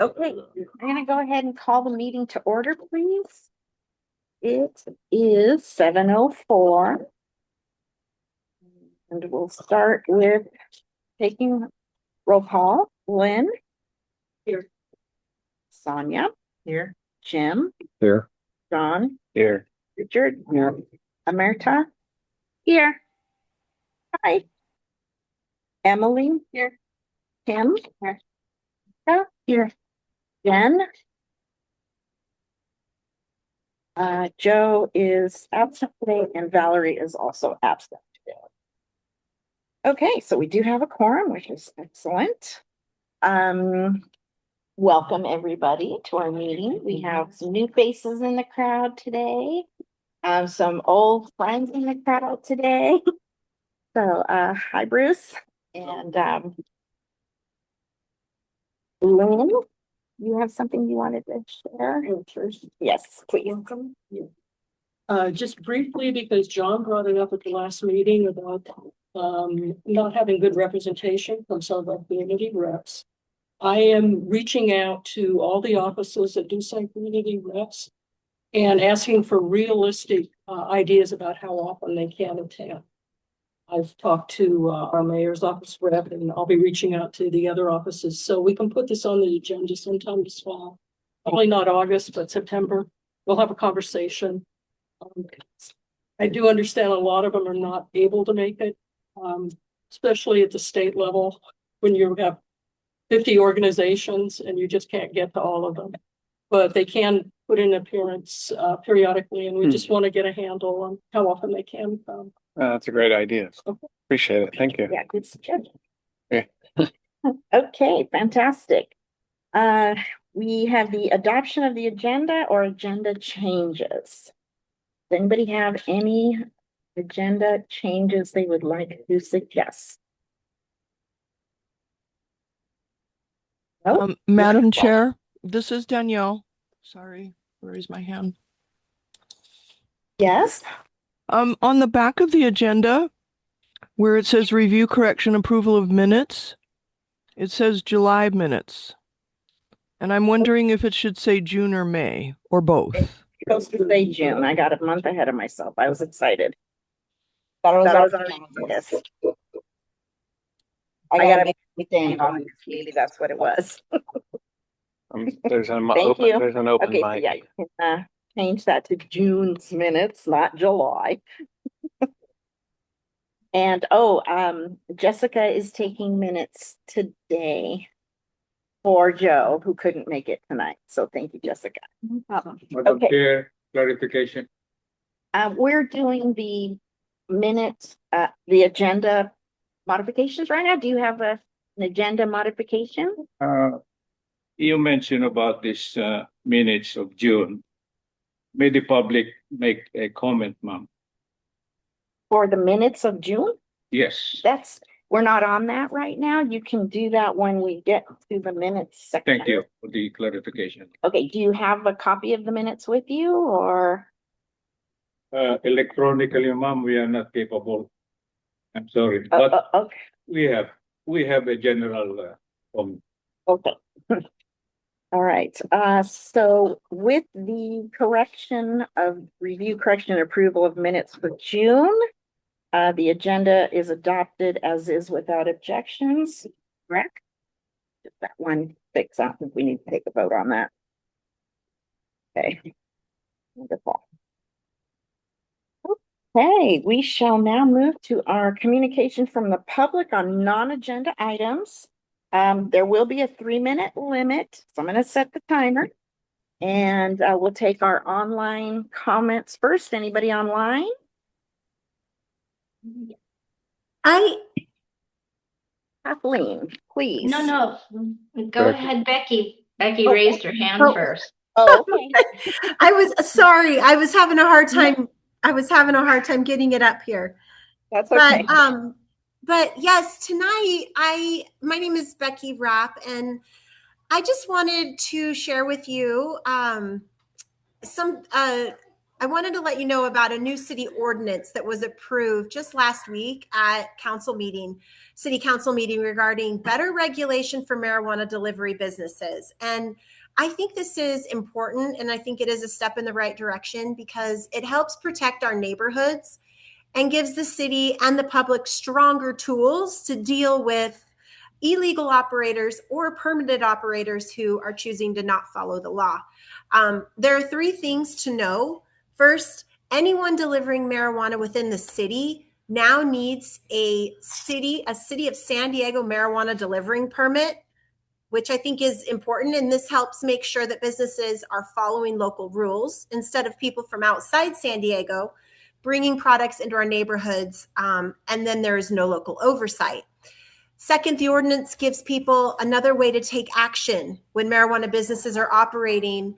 Okay, I'm going to go ahead and call the meeting to order, please. It is 7:04. And we'll start with taking roll call. Lynn? Here. Sonia? Here. Jim? Here. John? Here. Richard? Here. Amerta? Here. Hi. Emily? Here. Kim? Here. Here. Jen? Joe is absent today and Valerie is also absent today. Okay, so we do have a quorum, which is excellent. Welcome everybody to our meeting. We have some new faces in the crowd today. Some old friends in the crowd today. So, hi Bruce and Lynn. You have something you wanted to share? Yes, please. Just briefly, because John brought it up at the last meeting about not having good representation from some of our community reps. I am reaching out to all the offices that do say community reps and asking for realistic ideas about how often they can attend. I've talked to our mayor's office rep, and I'll be reaching out to the other offices so we can put this on the agenda sometime this fall. Probably not August, but September. We'll have a conversation. I do understand a lot of them are not able to make it, especially at the state level when you have 50 organizations and you just can't get to all of them. But they can put in appearance periodically, and we just want to get a handle on how often they can come. That's a great idea. Okay. Appreciate it. Thank you. Yeah, good suggestion. Yeah. Okay, fantastic. We have the adoption of the agenda or agenda changes. Does anybody have any agenda changes they would like to suggest? Oh, Madam Chair, this is Danielle. Sorry, where is my hand? yes. On the back of the agenda, where it says review, correction, approval of minutes, it says July minutes. And I'm wondering if it should say June or May, or both. It's supposed to say June. I got a month ahead of myself. I was excited. Thought I was already on this. I gotta make everything on. Maybe that's what it was. There's an Thank you. There's an open Okay, so mic. yeah, you can change that to June's minutes, not July. And Jessica is taking minutes today for Joe, who couldn't make it tonight. So thank you, Jessica. No problem. Madam Okay. Chair, clarification. We're doing the minutes, the agenda modifications right now. Do you have an agenda modification? You mentioned about this minutes of June. May the public make a comment, ma'am? For the minutes of June? Yes. We're not on that right now. You can do that when we get to the minutes section. Thank you for the clarification. Okay, do you have a copy of the minutes with you or? Electronically, ma'am, we are not capable. I'm sorry, but Okay. we have a general comment. Okay. All right, so with the correction of review, correction, and approval of minutes for June, the agenda is adopted as is without objections, correct? Just that one fix, I don't think we need to take a vote on that. Okay. Wonderful. Okay, we shall now move to our communication from the public on non-agenda items. There will be a 3-minute limit, so I'm going to set the timer. And we'll take our online comments first. Anybody online? Kathleen, please. No. Go ahead, Becky. Becky raised her hand first. Oh, okay. I was sorry. I was having a hard time. I was having a hard time getting it up here. That's okay. But yes, tonight my name is Becky Rapp, and I just wanted to share with you some I wanted to let you know about a new city ordinance that was approved just last week at city council meeting regarding better regulation for marijuana delivery businesses. And I think this is important, and I think it is a step in the right direction because it helps protect our neighborhoods and gives the city and the public stronger tools to deal with illegal operators or permitted operators who are choosing to not follow the law. There are three things to know. First, anyone delivering marijuana within the city now needs a city of San Diego marijuana delivering permit, which I think is important. And this helps make sure that businesses are following local rules instead of people from outside San Diego bringing products into our neighborhoods, and then there is no local oversight. Second, the ordinance gives people another way to take action when marijuana businesses are operating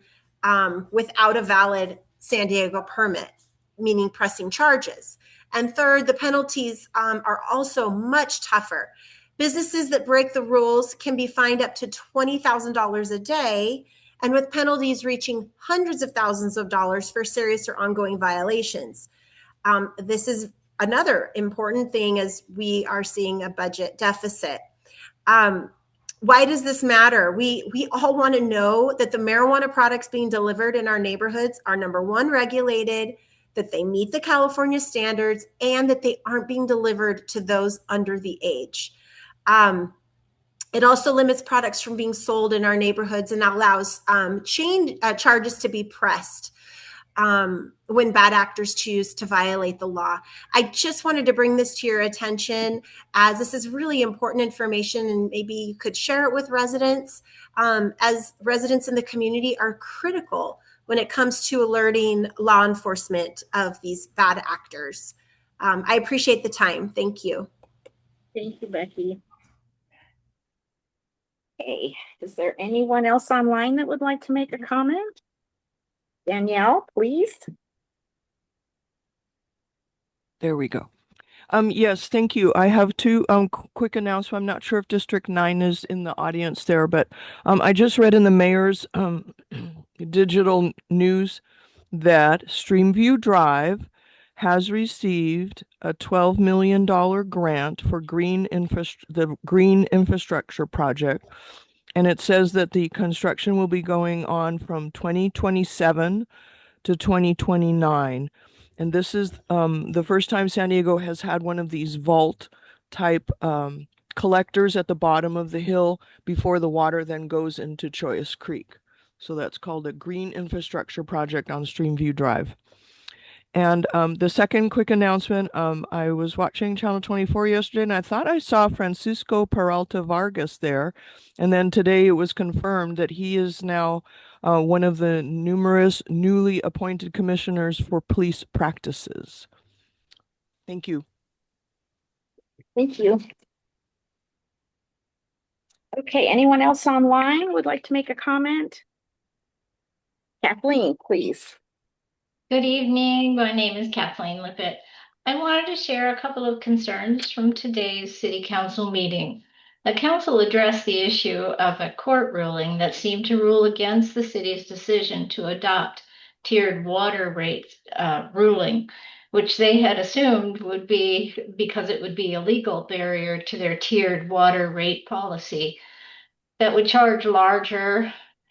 without a valid San Diego permit, meaning pressing charges. And third, the penalties are also much tougher. Businesses that break the rules can be fined up to $20,000 a day, and with penalties reaching hundreds of thousands of dollars for serious or ongoing violations. This is another important thing as we are seeing a budget deficit. Why does this matter? We all want to know that the marijuana products being delivered in our neighborhoods are, number one, regulated, that they meet the California standards, and that they aren't being delivered to those under the age. It also limits products from being sold in our neighborhoods and allows charges to be pressed when bad actors choose to violate the law. I just wanted to bring this to your attention as this is really important information, and maybe you could share it with residents, as residents in the community are critical when it comes to alerting law enforcement of these bad actors. I appreciate the time. Thank you. Thank you, Becky. Okay, is there anyone else online that would like to make a comment? Danielle, please. There we go. Yes, thank you. I have two quick announcements. I'm not sure if District 9 is in the audience there, but I just read in the mayor's digital news that Streamview Drive has received a $12 million grant for the green infrastructure project. And it says that the construction will be going on from 2027 to 2029. And this is the first time San Diego has had one of these vault type collectors at the bottom of the hill before the water then goes into Choice Creek. So that's called a green infrastructure project on Streamview Drive. And the second quick announcement, I was watching Channel 24 yesterday and I thought I saw Francisco Peralta Vargas there. And then today it was confirmed that he is now one of the numerous newly appointed commissioners for police practices. Thank you. Thank you. Okay, anyone else online would like to make a comment? Kathleen, please. Good evening. My name is Kathleen Lippett. I wanted to share a couple of concerns from today's City Council meeting. The council addressed the issue of a court ruling that seemed to rule against the city's decision to adopt tiered water rate ruling, which they had assumed would be because it would be a legal barrier to their tiered water rate policy that would charge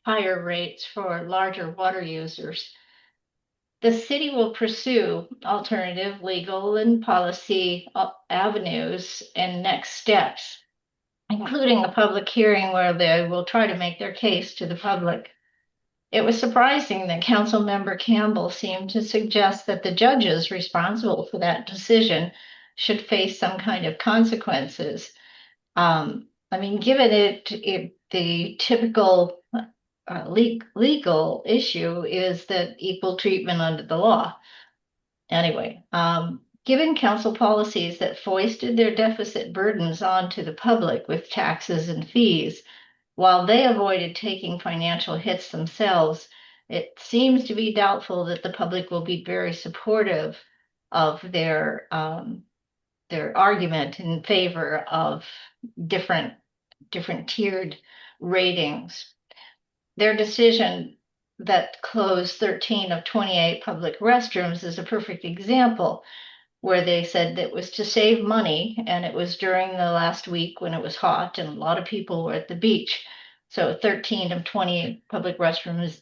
higher rates for larger water users. The city will pursue alternative legal and policy avenues and next steps, including a public hearing where they will try to make their case to the public. It was surprising that Councilmember Campbell seemed to suggest that the judges responsible for that decision should face some kind of consequences. Given the typical legal issue is that equal treatment under the law. Anyway, given council policies that foisted their deficit burdens onto the public with taxes and fees, while they avoided taking financial hits themselves, it seems to be doubtful that the public will be very supportive of their argument in favor of different tiered ratings. Their decision that closed 13 of 28 public restrooms is a perfect example, where they said that it was to save money, and it was during the last week when it was hot and a lot of people were at the beach. So 13 of 28 public restrooms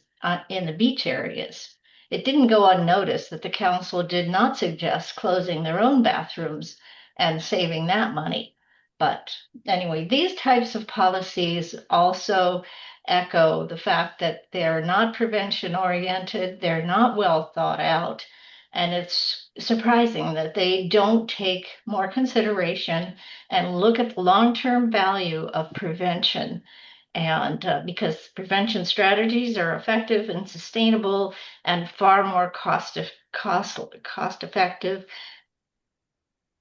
in the beach areas. It didn't go unnoticed that the council did not suggest closing their own bathrooms and saving that money. But anyway, these types of policies also echo the fact that they're not prevention oriented, they're not well thought out, and it's surprising that they don't take more consideration and look at the long-term value of prevention. And because prevention strategies are effective and sustainable and far more cost effective,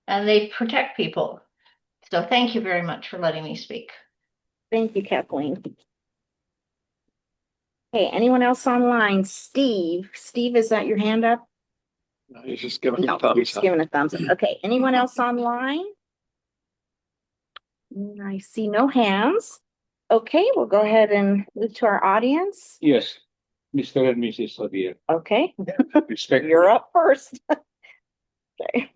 and they protect people. So thank you very much for letting me speak. Thank you, Kathleen. Okay, anyone else online? Steve, is that your hand up? No, he's just giving No, a thumbs you're just up. giving a thumbs up. Okay, anyone else online? I see no hands. Okay, we'll go ahead and move to our audience. Yes, Mr. and Mrs. Odier, Okay, respect. you're up first. Okay.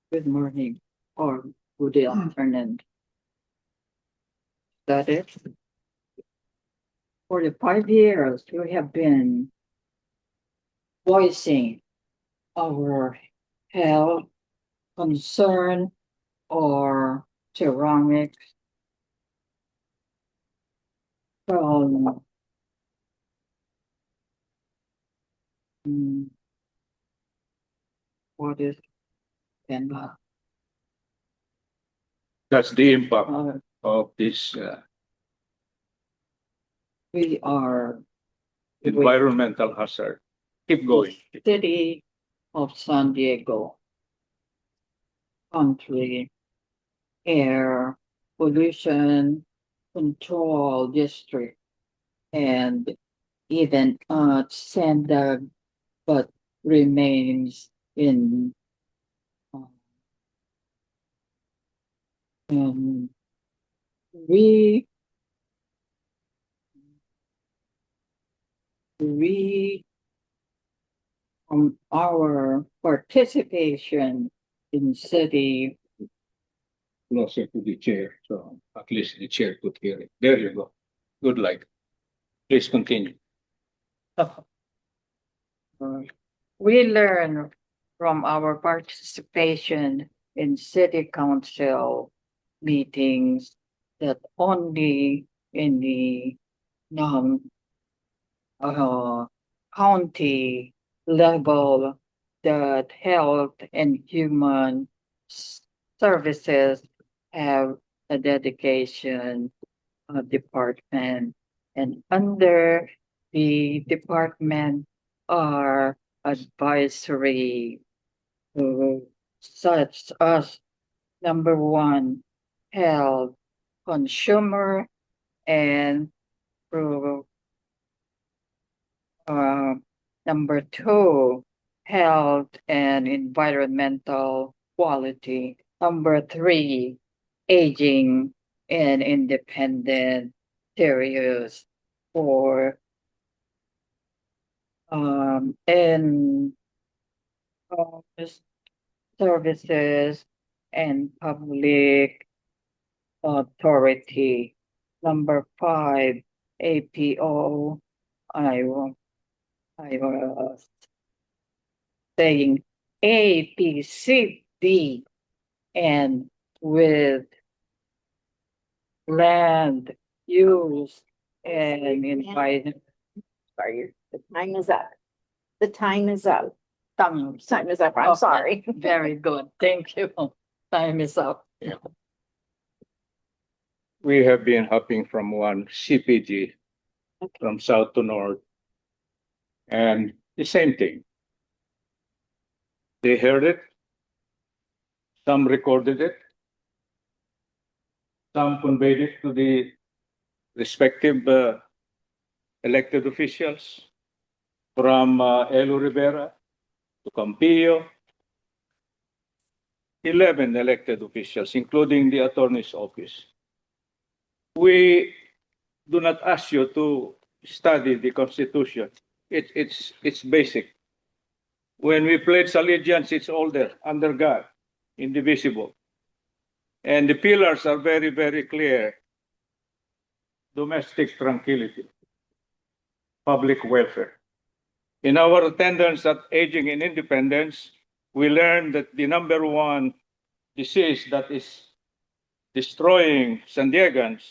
Good morning or good afternoon. That it? For the 5 years, we have been voicing our health concern or ceramics from what is and That's the impact of this we are environmental hazard. Keep going. City of San Diego Country Air Pollution Control District and even Senda, but remains in we from our participation in city Closer to the chair, so at least the chair could hear it. There you go. Good luck. Please continue. we learn from our participation in city council meetings that only in the county level that health and human services have a dedication department, and under the department are advisory such as number one, health, consumer, and number two, health and environmental quality. Number three, aging and independent serious for and services and public authority. Number five, APO. I was saying APCD, and with land use and environment. Sorry, the time is up. The time is up. Time Time is up. I'm sorry. Very good. Thank you. Time is up. We have been hopping from one CPG Okay. from south to north, and the same thing. They heard it. Some recorded it. Some conveyed it to the respective elected officials, from Elo Rivera to Campillo 11 elected officials, including the attorney's office. We do not ask you to study the Constitution. It's basic. When we pledge allegiance, it's all there, under God, indivisible. And the pillars are very, very clear. Domestic tranquility, public welfare. In our attendance at Aging in Independence, we learned that the number one disease that is destroying San Diegans,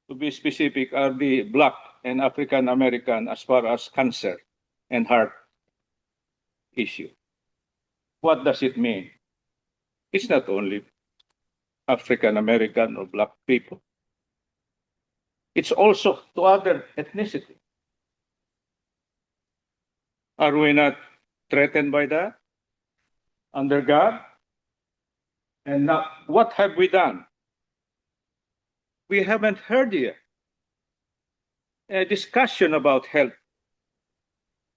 to be specific, are the Black and African American as far as cancer and heart issue. What does it mean? It's not only African American or Black people. It's also to other ethnicity. Are we not threatened by that? Under God? And now, what have we done? We haven't heard yet a discussion about health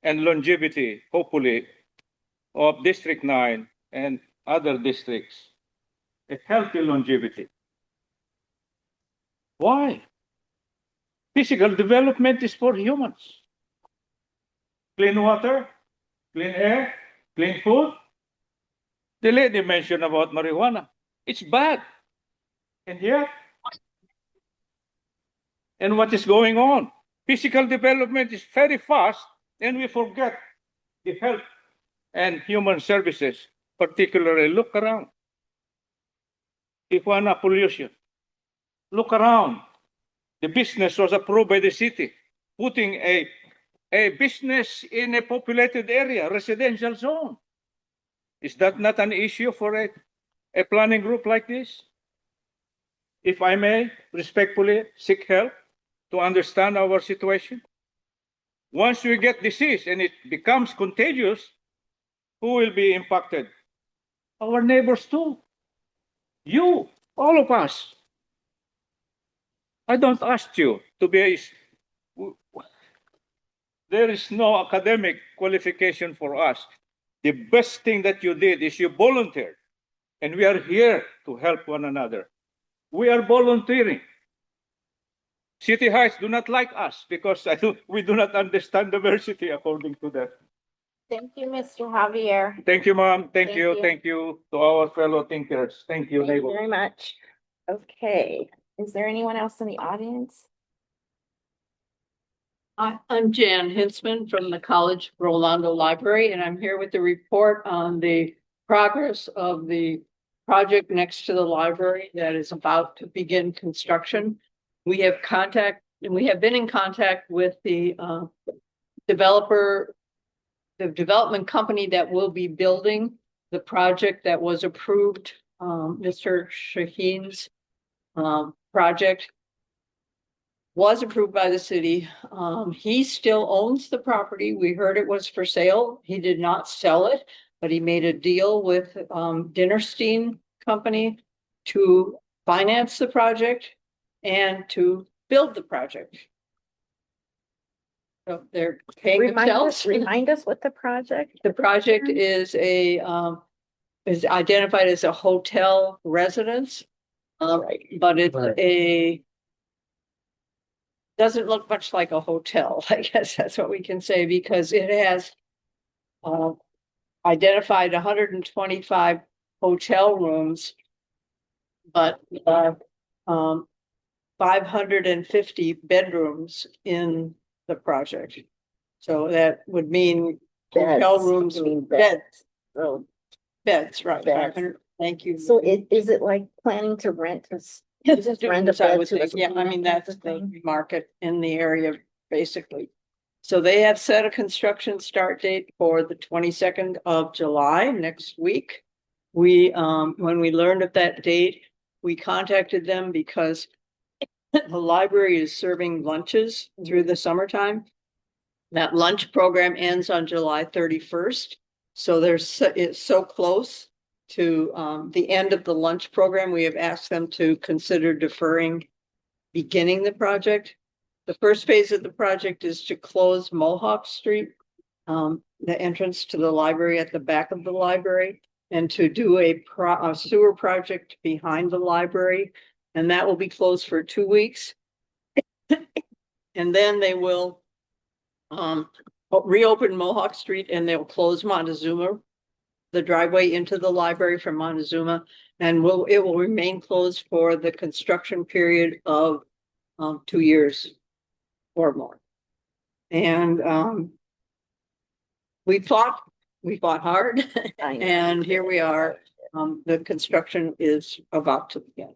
and longevity, hopefully, of District 9 and other districts. A healthy longevity. Why? Physical development is for humans. Clean water, clean air, clean food. The lady mentioned about marijuana. It's bad. And yet, and what is going on? Physical development is very fast, and we forget the health and human services, particularly look around. Tijuana pollution. Look around. The business was approved by the city, putting a business in a populated area, residential zone. Is that not an issue for a planning group like this? If I may respectfully seek help to understand our situation. Once we get disease and it becomes contagious, who will be impacted? Our neighbors too. You, all of us. I don't ask you to be there is no academic qualification for us. The best thing that you did is you volunteered. And we are here to help one another. We are volunteering. City Heights do not like us because we do not understand diversity according to that. Thank you, Mr. Javier. Thank you, Mom. Thank Thank you. you. Thank you to our fellow thinkers. Thank you, Thank you neighbor. very much. Okay, is there anyone else in the audience? I'm Jan Hinsman from the College Rolando Library, and I'm here with the report on the progress of the project next to the library that is about to begin construction. We have been in contact with the developer, the development company that will be building the project that was approved, Mr. Shaheen's project was approved by the city. He still owns the property. We heard it was for sale. He did not sell it, but he made a deal with Dinnerstein Company to finance the project and to build the project. So they're paying themselves. Remind us what the project. The project is is identified as a hotel residence, but it's doesn't look much like a hotel. I guess that's what we can say, because it has identified 125 hotel rooms, but 550 bedrooms in the project. So that would mean hotel rooms, beds. Oh, Beds, right. Beds. 500. Thank you. so is it like planning to rent just rent a Students, I bed would to a think. Yeah, I student mean, type that's of the thing? market in the area, basically. So they have set a construction start date for the 22nd of July, next week. We, when we learned of that date, we contacted them because the library is serving lunches through the summertime. That lunch program ends on July 31st. So it's so close to the end of the lunch program. We have asked them to consider deferring beginning the project. The first phase of the project is to close Mohawk Street, the entrance to the library at the back of the library. and to do a sewer project behind the library. And that will be closed for 2 weeks. And then they will reopen Mohawk Street, and they'll close Montezuma, the driveway into the library from Montezuma, and it will remain closed for the construction period of 2 years or more. And we fought hard, I know. and here we are. The construction is about to begin.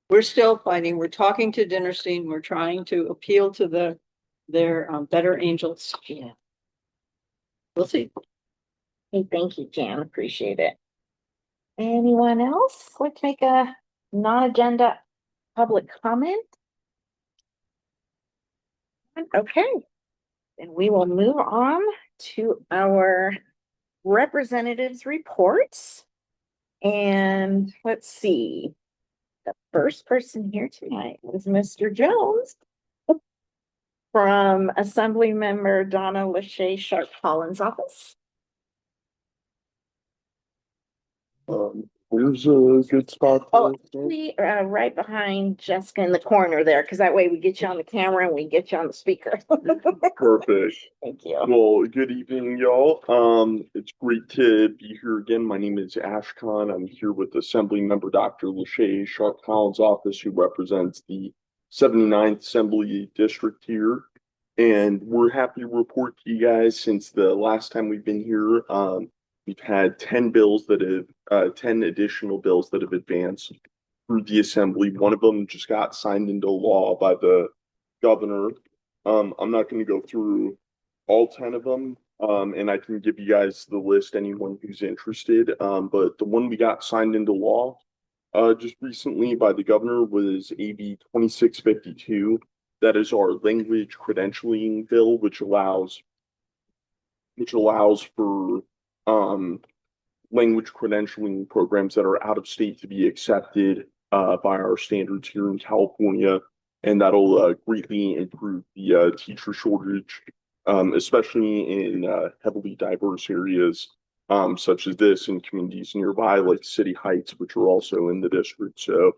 We're still fighting. We're talking to Dinnerstein. We're trying to appeal to their better angels. Yeah. We'll see. Hey, thank you, Jan. Appreciate it. Anyone else like to make a non-agenda public comment? Okay, then we will move on to our representatives' reports. And let's see. The first person here tonight is Mr. Jones from Assembly Member Donna Lachey Sharp Collins' office. Where's a good spot? Oh, we right behind Jessica in the corner there, because that way we get you on the camera and we get you on the speaker. Perfect. Thank you. Well, good evening, y'all. It's great to be here again. My name is Ash Khan. I'm here with Assembly Member Dr. Lachey Sharp Collins' office, who represents the 79th Assembly District here. And we're happy to report to you guys since the last time we've been here. We've had 10 bills that have 10 additional bills that have advanced through the assembly. One of them just got signed into law by the governor. I'm not going to go through all 10 of them, and I can give you guys the list, anyone who's interested. But the one we got signed into law just recently by the governor was AB 2652. That is our language credentialing bill, which allows for language credentialing programs that are out of state to be accepted by our standards here in California, and that'll greatly improve the teacher shortage, especially in heavily diverse areas such as this, in communities nearby like City Heights, which are also in the district. So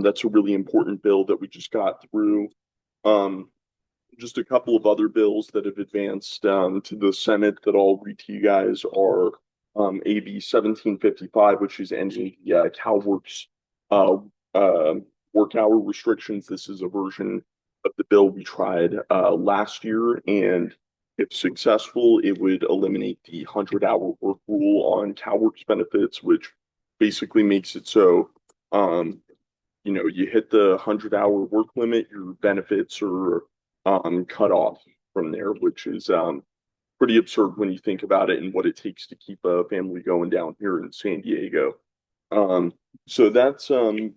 that's a really important bill that we just got through. Just a couple of other bills that have advanced to the Senate that I'll read to you guys are AB 1755, which is ending the CalWorks work hour restrictions. This is a version of the bill we tried last year, and if successful, it would eliminate the 100-hour work rule on CalWorks benefits, which basically makes it so you hit the 100-hour work limit, your benefits are cut off from there, which is pretty absurd when you think about it and what it takes to keep a family going down here in San Diego. So that's some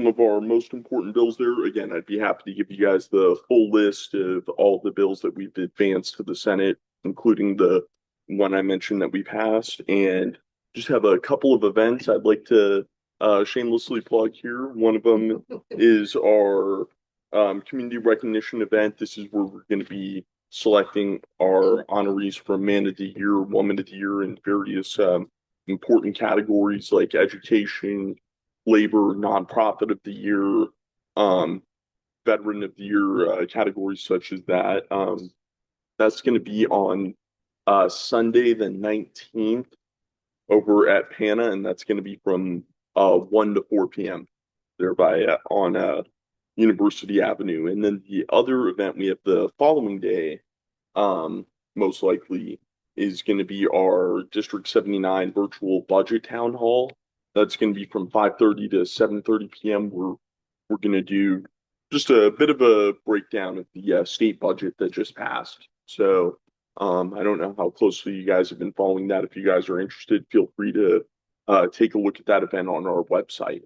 of our most important bills there. Again, I'd be happy to give you guys the full list of all the bills that we've advanced to the Senate, including the one I mentioned that we passed, and just have a couple of events I'd like to shamelessly plug here. One of them is our community recognition event. This is where we're going to be selecting our honorees for Man of the Year, Woman of the Year, in various important categories like education, labor, nonprofit of the year, veteran of the year, categories such as that. That's going to be on Sunday the 19th over at PANA, and that's going to be from 1 to 4 p.m. there on University Avenue. And then the other event we have the following day, most likely, is going to be our District 79 virtual budget town hall. That's going to be from 5:30 to 7:30 p.m. We're going to do just a bit of a breakdown of the state budget that just passed. So I don't know how closely you guys have been following that. If you guys are interested, feel free to take a look at that event on our website.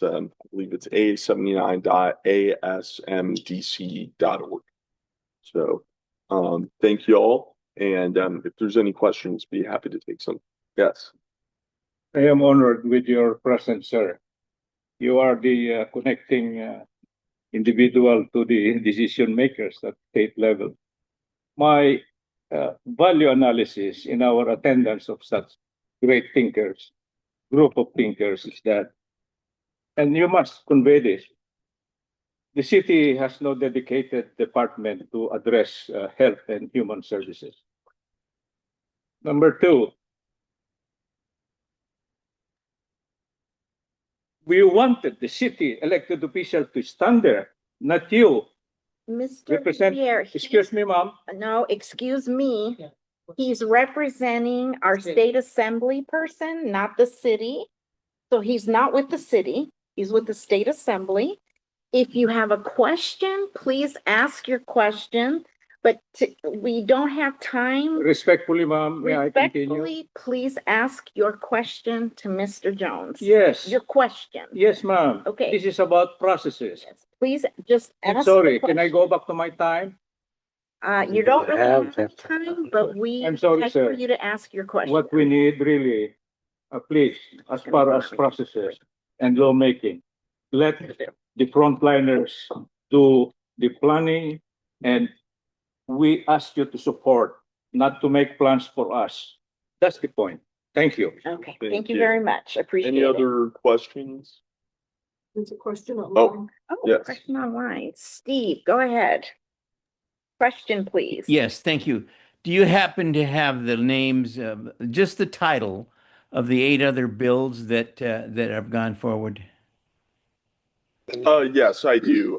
I believe it's a79.asmdc.org. So thank you all. And if there's any questions, be happy to take some. Yes. I am honored with your presence, sir. You are the connecting individual to the decision makers at state level. My value analysis in our attendance of such great thinkers, group of thinkers is that, and you must convey this, the city has no dedicated department to address health and human services. Number two, we wanted the city elected official to stand there, not you. Mr. Represent, Pierre, excuse me, ma'am. no, excuse me. Yeah. He's representing our state assembly person, not the city. So he's not with the city, he's with the state assembly. If you have a question, please ask your question, but we don't have time. Respectfully, ma'am, may I continue? Respectfully, please ask your question to Mr. Jones. Yes. Your question. Yes, ma'am. Okay. This is about processes. Please just I'm ask. sorry, can I go back to my time? You don't really Have have time, but we. I'm sorry, like for sir. you to ask your question. What we need really, please, as far as processes and lawmaking, let the frontliners do the planning, and we ask you to support, not to make plans for us. That's the point. Thank you. Okay, Thank thank you you. very much. Appreciate Any it. other questions? There's a question Oh, online. Oh, yes. question online. Steve, go ahead. Question, please. Yes, thank you. Do you happen to have the names, just the title of the 8 other bills that that have gone forward? Yes, I do.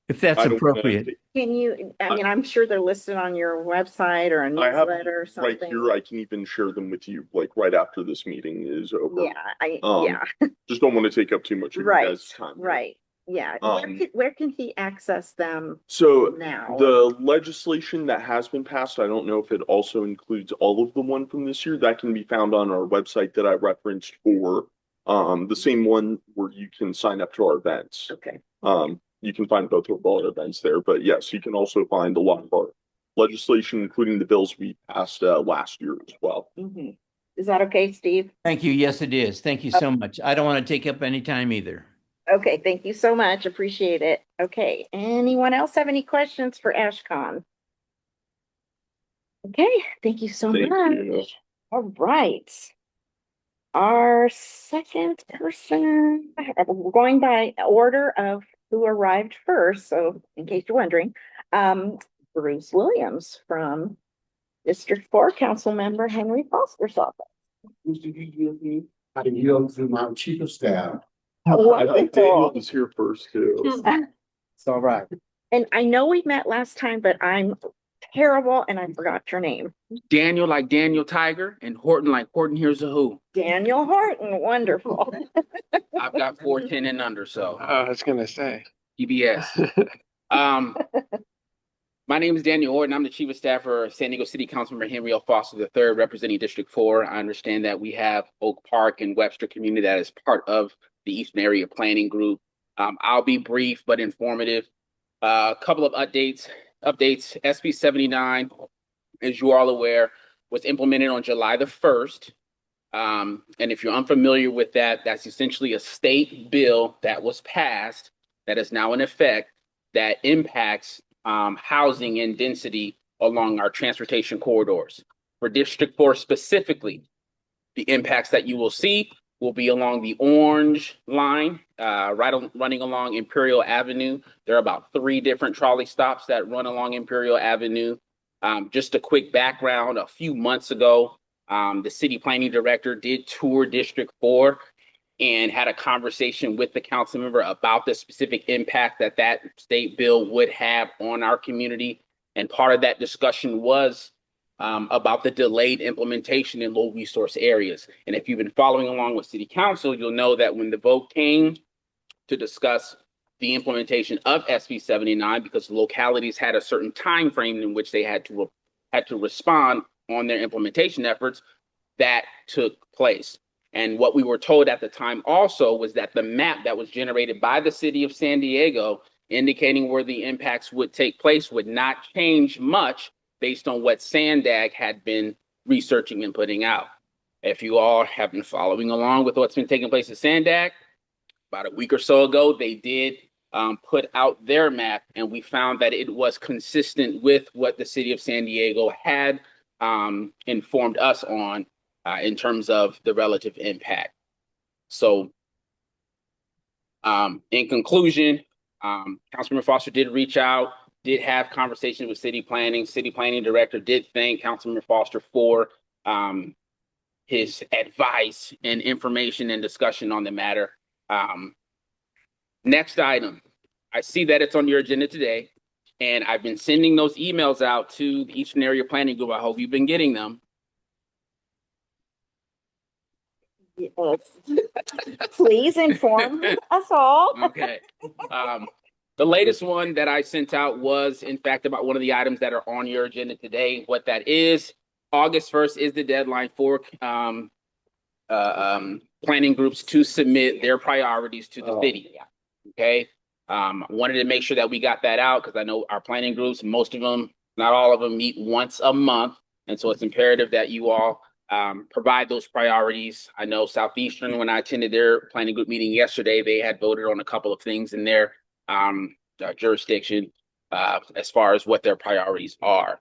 If that's I don't wanna appropriate. take- Can you, I mean, I'm sure they're listed on your website or a I have newsletter or right something. here, I can even share them with you, like right after this meeting is over. Yeah, yeah, Just don't want to take up too much of your right, guys' time. here. right. Yeah, Um, where can he access them So now? the legislation that has been passed, I don't know if it also includes all of the one from this year. That can be found on our website that I referenced for the same one where you can sign up to our events. Okay, You can find both of our events there, but yes, you can also find a lot of our legislation, including the bills we passed last year as well. mhm. Is that okay, Steve? Thank you. Yes, it is. Thank you so much. I don't want to take up any time either. Okay, thank you so much. Appreciate it. Okay, anyone else have any questions for Ashcon? Okay, thank you so Thank much. you. All right. Our second person, we're going by order of who arrived first, so in case you're wondering, Bruce Williams from District 4, Council Member Henry Foster's office. I yield to my chief of staff. I think Daniel Wonderful. was here first too. It's all right. And I know we met last time, but I'm terrible and I forgot your name. Daniel like Daniel Tiger and Horton like Horton Hears a Who. Daniel Horton, wonderful. I've got 410 and under, so I was gonna say. PBS. My name is Daniel Horton. I'm the Chief of Staff for San Diego City Councilmember Henry L. Foster III, representing District 4. I understand that we have Oak Park and Webster community that is part of the Eastern Area Planning Group. I'll be brief but informative. A couple of updates. SB 79, as you are all aware, was implemented on July the 1st. And if you're unfamiliar with that, that's essentially a state bill that was passed that is now in effect that impacts housing and density along our transportation corridors. For District 4 specifically, the impacts that you will see will be along the orange line, running along Imperial Avenue. There are about 3 different trolley stops that run along Imperial Avenue. Just a quick background, a few months ago, the city planning director did tour District 4 and had a conversation with the council member about the specific impact that that state bill would have on our community. And part of that discussion was about the delayed implementation in low resource areas. And if you've been following along with city council, you'll know that when the vote came to discuss the implementation of SB 79, because localities had a certain time frame in which they had to respond on their implementation efforts, that took place. And what we were told at the time also was that the map that was generated by the city of San Diego indicating where the impacts would take place would not change much based on what SANDAG had been researching and putting out. If you all have been following along with what's been taking place at SANDAG, about a week or so ago, they did put out their map, and we found that it was consistent with what the city of San Diego had informed us on in terms of the relative impact. So in conclusion, Councilmember Foster did reach out, did have conversations with city planning. City planning director did thank Councilmember Foster for his advice and information and discussion on the matter. Next item, I see that it's on your agenda today, and I've been sending those emails out to the Eastern Area Planning Group. I hope you've been getting them. Yes. Please inform us all. Okay. The latest one that I sent out was, in fact, about one of the items that are on your agenda today. What that is, August 1st is the deadline for planning groups to submit their priorities to the city. Okay. Wanted to make sure that we got that out because I know our planning groups, most of them, not all of them, meet once a month. And so it's imperative that you all provide those priorities. I know Southeastern, when I attended their planning group meeting yesterday, they had voted on a couple of things in their jurisdiction as far as what their priorities are.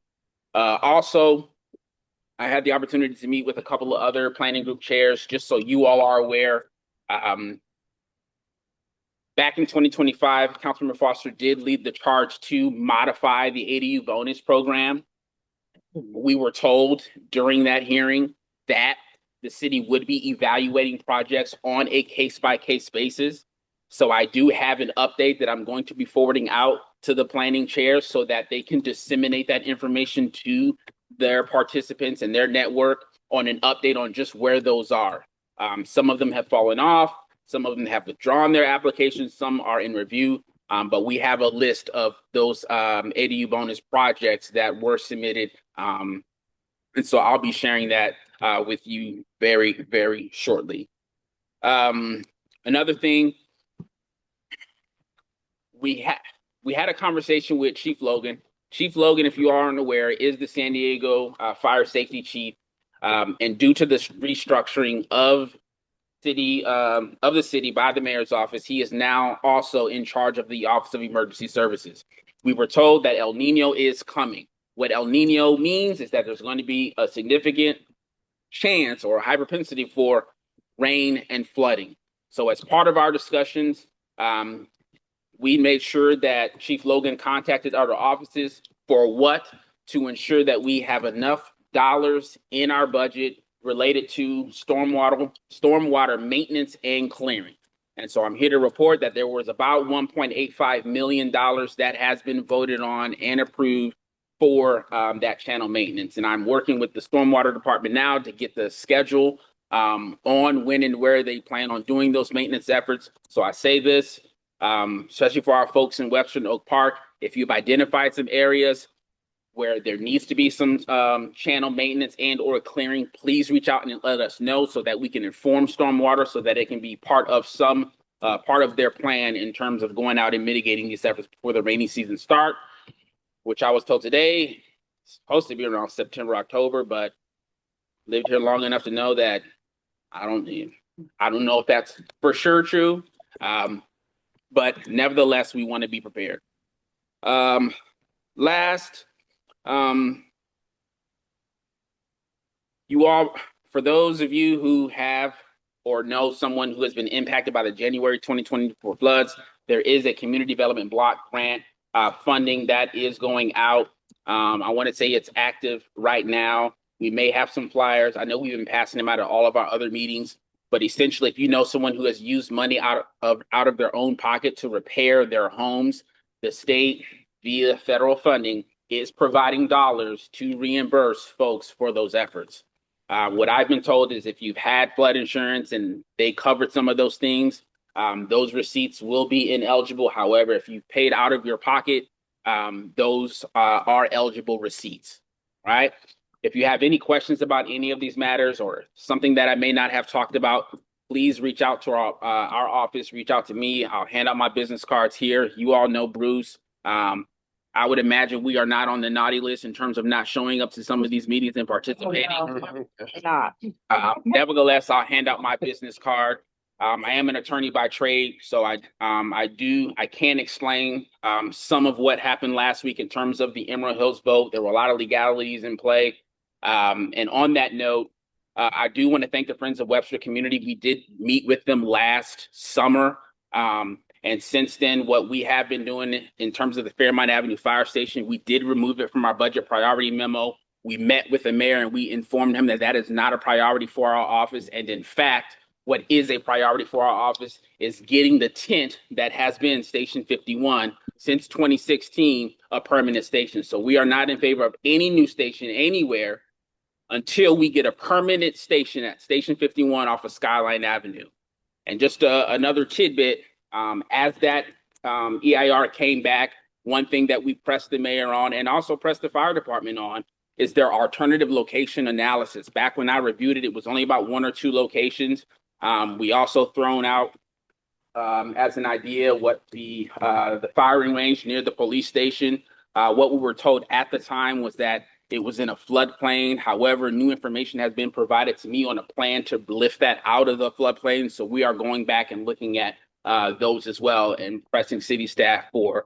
Also, I had the opportunity to meet with a couple of other planning group chairs, just so you all are aware. Back in 2025, Councilmember Foster did lead the charge to modify the ADU bonus program. We were told during that hearing that the city would be evaluating projects on a case-by-case basis. So I do have an update that I'm going to be forwarding out to the planning chairs so that they can disseminate that information to their participants and their network on an update on just where those are. Some of them have fallen off. Some of them have withdrawn their applications. Some are in review. But we have a list of those ADU bonus projects that were submitted. And so I'll be sharing that with you very, very shortly. Another thing, we had a conversation with Chief Logan. Chief Logan, if you aren't aware, is the San Diego fire safety chief. And due to this restructuring of the city by the mayor's office, he is now also in charge of the Office of Emergency Services. We were told that El Nino is coming. What El Nino means is that there's going to be a significant chance or a high propensity for rain and flooding. So as part of our discussions, we made sure that Chief Logan contacted other offices to ensure that we have enough dollars in our budget related to stormwater maintenance and clearing. And so I'm here to report that there was about $1.85 million that has been voted on and approved for that channel maintenance. And I'm working with the stormwater department now to get the schedule on when and where they plan on doing those maintenance efforts. So I say this, especially for our folks in Webster and Oak Park, if you've identified some areas where there needs to be some channel maintenance and or clearing, please reach out and let us know so that we can inform stormwater so that it can be part of their plan in terms of going out and mitigating these efforts before the rainy season start, which I was told today is supposed to be around September, October, but lived here long enough to know that I don't know if that's for sure true. But nevertheless, we want to be prepared. Last, you all, for those of you who have or know someone who has been impacted by the January 2024 floods, there is a community development block grant funding that is going out. I want to say it's active right now. We may have some flyers. I know we've been passing them out at all of our other meetings, but essentially, if you know someone who has used money out of their own pocket to repair their homes, the state via federal funding is providing dollars to reimburse folks for those efforts. What I've been told is if you've had flood insurance and they covered some of those things, those receipts will be ineligible. However, if you've paid out of your pocket, those are eligible receipts, right? If you have any questions about any of these matters or something that I may not have talked about, please reach out to our office, reach out to me. I'll hand out my business cards here. You all know Bruce. I would imagine we are not on the naughty list in terms of not showing up to some of these meetings and participating. Not. Nevertheless, I'll hand out my business card. I am an attorney by trade, so I can explain some of what happened last week in terms of the Emerald Hills vote. There were a lot of legalities in play. And on that note, I do want to thank the Friends of Webster community. We did meet with them last summer. And since then, what we have been doing in terms of the Fairmont Avenue Fire Station, we did remove it from our budget priority memo. We met with the mayor and we informed him that that is not a priority for our office. And in fact, what is a priority for our office is getting the tent that has been Station 51 since 2016 a permanent station. So we are not in favor of any new station anywhere until we get a permanent station at Station 51 off of Skyline Avenue. And just another tidbit, as that EIR came back, one thing that we pressed the mayor on and also pressed the fire department on is their alternative location analysis. Back when I reviewed it, it was only about 1 or 2 locations. We also thrown out as an idea what the firing range near the police station. What we were told at the time was that it was in a floodplain. However, new information has been provided to me on a plan to lift that out of the floodplain. So we are going back and looking at those as well and pressing city staff for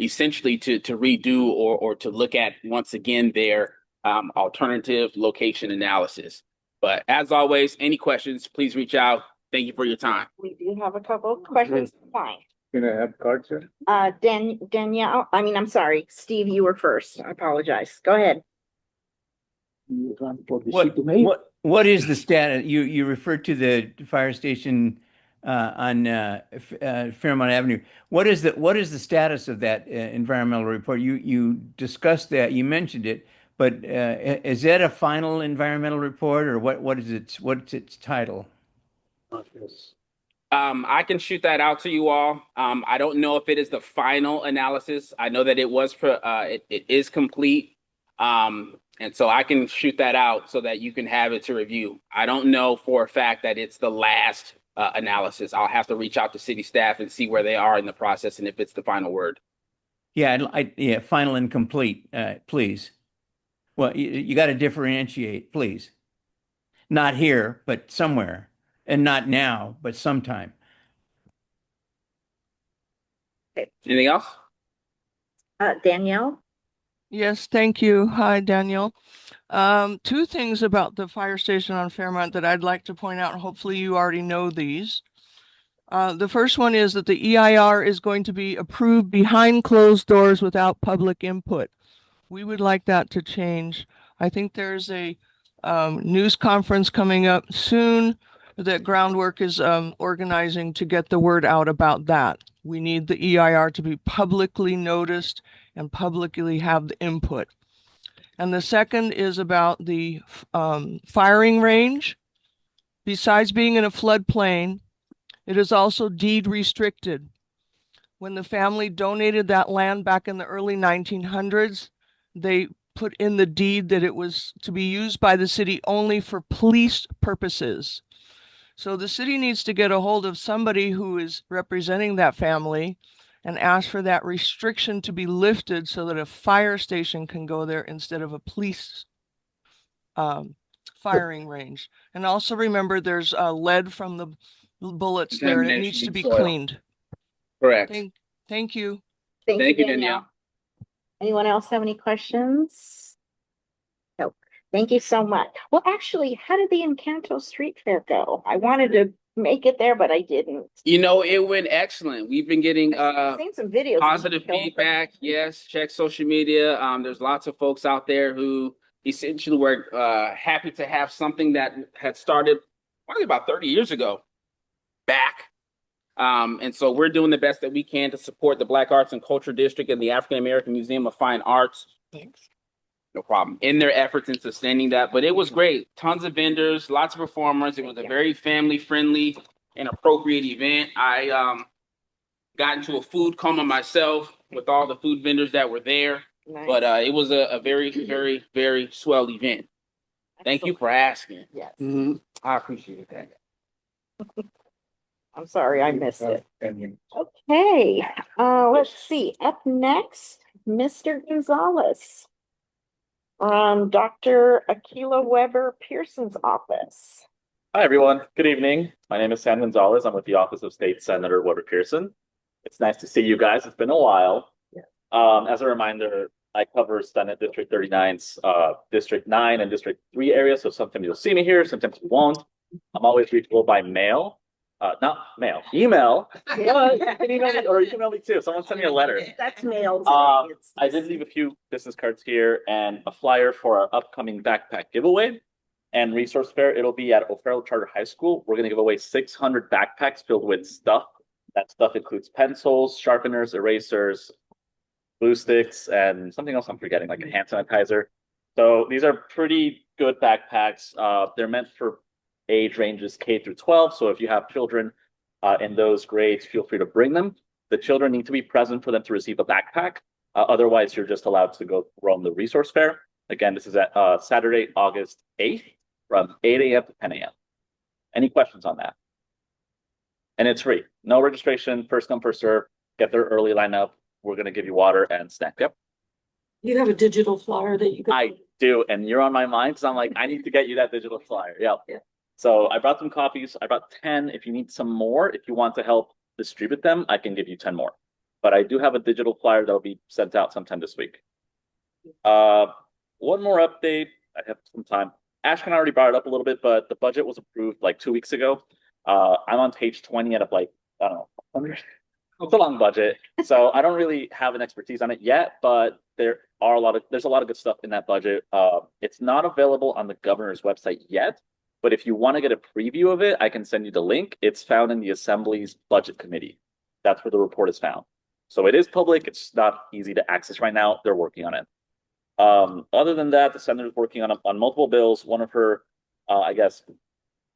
essentially to redo or to look at once again their alternative location analysis. But as always, any questions, please reach out. Thank you for your time. We do have a couple of questions. Fine. Can I have cards, sir? Danielle, I'm sorry, Steve, you were first. I apologize. Go ahead. You run for the seat to me? What is the status? You referred to the fire station on Fairmont Avenue. What is the status of that environmental report? You discussed that, you mentioned it, but is that a final environmental report or what's its title? Yes. I can shoot that out to you all. I don't know if it is the final analysis. I know that it is complete. And so I can shoot that out so that you can have it to review. I don't know for a fact that it's the last analysis. I'll have to reach out to city staff and see where they are in the process and if it's the final word. Yeah, yeah, final and complete, please. Well, you got to differentiate, please. Not here, but somewhere, and not now, but sometime. Anything else? Danielle? Yes, thank you. Hi, Daniel. 2 things about the fire station on Fairmont that I'd like to point out. Hopefully you already know these. The first one is that the EIR is going to be approved behind closed doors without public input. We would like that to change. I think there's a news conference coming up soon that Groundwork is organizing to get the word out about that. We need the EIR to be publicly noticed and publicly have the input. And the second is about the firing range. Besides being in a floodplain, it is also deed restricted. When the family donated that land back in the early 1900s, they put in the deed that it was to be used by the city only for police purposes. So the city needs to get a hold of somebody who is representing that family and ask for that restriction to be lifted so that a fire station can go there instead of a police firing range. And also remember there's lead from the bullets there and it needs to be cleaned. Correct. Thank you. Thank you, Danielle. Anyone else have any questions? No. Thank you so much. Well, actually, how did the Encanto Street Fair go? I wanted to make it there, but I didn't. You know, it went excellent. We've been getting I've seen some videos. positive feedback. Yes, check social media. There's lots of folks out there who essentially were happy to have something that had started probably about 30 years ago back. And so we're doing the best that we can to support the Black Arts and Culture District and the African American Museum of Fine Arts. Thanks. No problem. In their efforts in sustaining that. But it was great. Tons of vendors, lots of performers. It was a very family-friendly and appropriate event. I got into a food coma myself with all the food vendors that were there. Nice. But it was a very, very, very swell event. Thank you for asking. Yes. I appreciate that. I'm sorry, I missed it. Okay, let's see. Up next, Mr. Gonzalez. Dr. Aquila Weber Pearson's office. Hi, everyone. Good evening. My name is Sam Gonzalez. I'm with the Office of State Senator Weber Pearson. It's nice to see you guys. It's been a while. As a reminder, I cover Senate District 39's District 9 and District 3 areas. So sometimes you'll see me here, sometimes you won't. I'm always reachable by mail. Not mail, email. Well, you can email me, or you can email me too. Someone send me a letter. That's mailed. I did leave a few business cards here and a flyer for our upcoming backpack giveaway and resource fair. It'll be at O'Farrell Charter High School. We're going to give away 600 backpacks filled with stuff. That stuff includes pencils, sharpeners, erasers, glue sticks, and something else I'm forgetting, like a hand sanitizer. So these are pretty good backpacks. They're meant for age ranges K through 12. So if you have children in those grades, feel free to bring them. The children need to be present for them to receive a backpack. Otherwise, you're just allowed to go roam the resource fair. Again, this is at Saturday, August 8th from 8 a.m. to 10 a.m. Any questions on that? And it's free. No registration, first come, first serve. Get there early, line up. We're going to give you water and snack. Yep. You have a digital flyer that you can. I do. And you're on my mind because I'm like, I need to get you that digital flyer. Yep. Yeah. So I brought some copies. I brought 10. If you need some more, if you want to help distribute them, I can give you 10 more. But I do have a digital flyer that'll be sent out sometime this week. One more update. I have some time. Ashkan already brought it up a little bit, but the budget was approved like 2 weeks ago. I'm on page 20 out of like, I don't know, it's a long budget. So I don't really have an expertise on it yet, but there's a lot of good stuff in that budget. It's not available on the governor's website yet, but if you want to get a preview of it, I can send you the link. It's found in the Assembly's budget committee. That's where the report is found. So it is public. It's not easy to access right now. They're working on it. Other than that, the senator is working on multiple bills. One of her, I guess,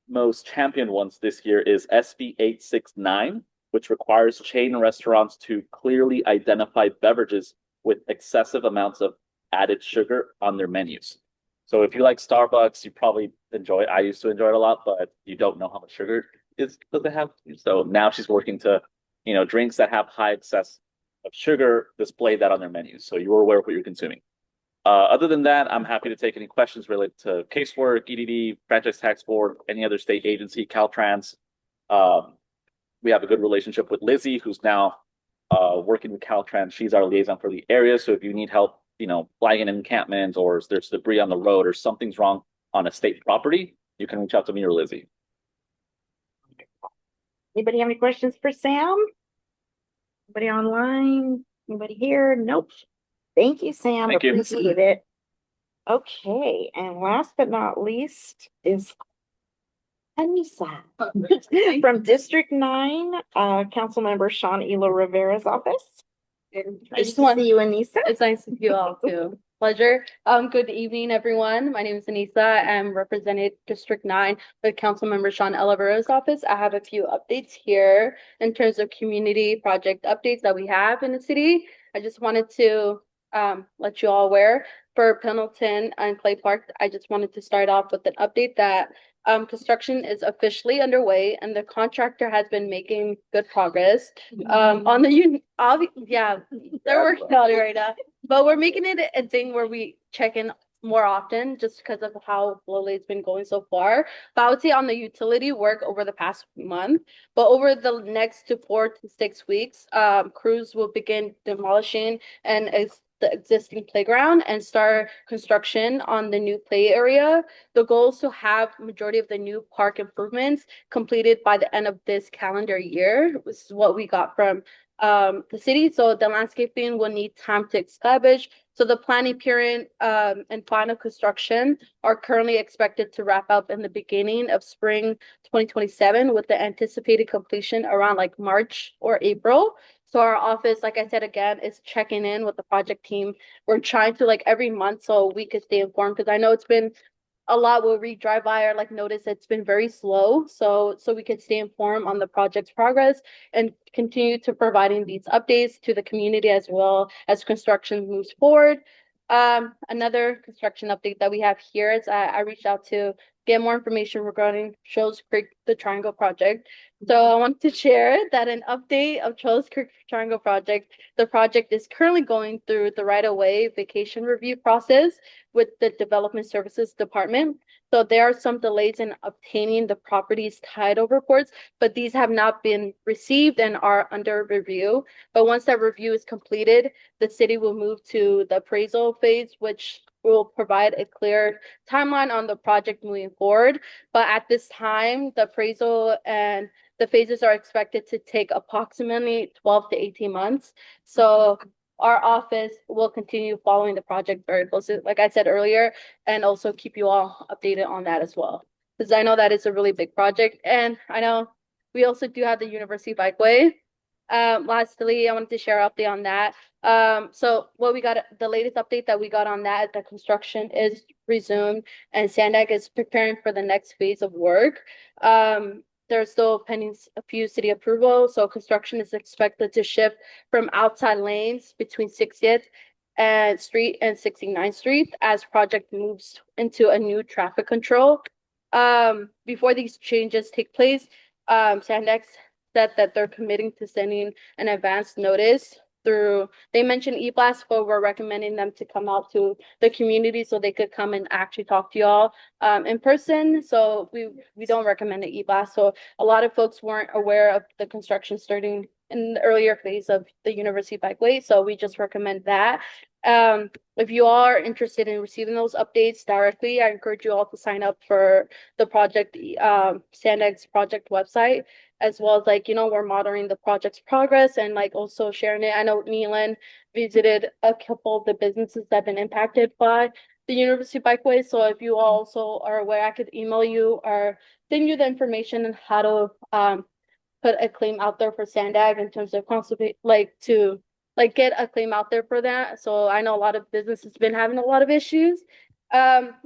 most championed ones this year is SB 869, which requires chain restaurants to clearly identify beverages with excessive amounts of added sugar on their menus. So if you like Starbucks, you probably enjoy it. I used to enjoy it a lot, but you don't know how much sugar is that they have. So now she's working to, drinks that have high excess of sugar, display that on their menus. So you're aware of what you're consuming. Other than that, I'm happy to take any questions related to casework, EDD, franchise tax board, any other state agency, Caltrans. We have a good relationship with Lizzie, who's now working with Caltrans. She's our liaison for the area. So if you need help, flagging an encampment or there's debris on the road or something's wrong on a state property, you can reach out to me or Lizzie. Anybody have any questions for Sam? Anybody online? Anybody here? Nope. Thank you, Sam. Thank you. Appreciate it. Okay, and last but not least is Anissa from District 9, Councilmember Sean Elo Rivera's office. I just want to see you, Anissa. It's nice to see you all too. Pleasure. Good evening, everyone. My name is Anissa. I'm represented District 9 with Councilmember Sean Oliveira's office. I have a few updates here in terms of community project updates that we have in the city. I just wanted to let you all aware for Pendleton and Clay Park. I just wanted to start off with an update that construction is officially underway and the contractor has been making good progress. On the they're working on it right now, but we're making it a thing where we check in more often just because of how slowly it's been going so far. But I would say on the utility work over the past month, but over the next 4 to 6 weeks, crews will begin demolishing and the existing playground and start construction on the new play area. The goal is to have majority of the new park improvements completed by the end of this calendar year. This is what we got from the city. So the landscaping will need time to establish. So the planning period and final construction are currently expected to wrap up in the beginning of spring 2027 with the anticipated completion around like March or April. So our office, like I said, again, is checking in with the project team. We're trying to like every month so we could stay informed because I know it's been a lot where we drive by or like notice it's been very slow. So we could stay informed on the project's progress and continue to providing these updates to the community as well as construction moves forward. Another construction update that we have here is I reached out to get more information regarding Shoals Creek, the Triangle Project. So I want to share that an update of Shoals Creek Triangle Project. The project is currently going through the right-of-way vacation review process with the Development Services Department. So there are some delays in obtaining the property's title reports, but these have not been received and are under review. But once that review is completed, the city will move to the appraisal phase, which will provide a clear timeline on the project moving forward. But at this time, the appraisal and the phases are expected to take approximately 12 to 18 months. So our office will continue following the project very closely, like I said earlier, and also keep you all updated on that as well. Because I know that it's a really big project, and I know we also do have the University Bikeway. Lastly, I wanted to share an update on that. So what we got, the latest update that we got on that is that construction is resumed and Sandag is preparing for the next phase of work. There's still pending a few city approval, so construction is expected to shift from outside lanes between 60th and Street and 69th Street as project moves into a new traffic control. Before these changes take place, Sandex said that they're committing to sending an advance notice through, they mentioned e-blast, but we're recommending them to come out to the community so they could come and actually talk to y'all in person. So we don't recommend an e-blast. So a lot of folks weren't aware of the construction starting in the earlier phase of the University Bikeway. So we just recommend that. If you are interested in receiving those updates directly, I encourage you all to sign up for the project, Sandex project website, as well as we're monitoring the project's progress and also sharing it. I know Neelan visited a couple of the businesses that have been impacted by the University Bikeway. So if you also are aware, I could email you or send you the information on how to put a claim out there for Sandag in terms of get a claim out there for that. So I know a lot of businesses been having a lot of issues. I'm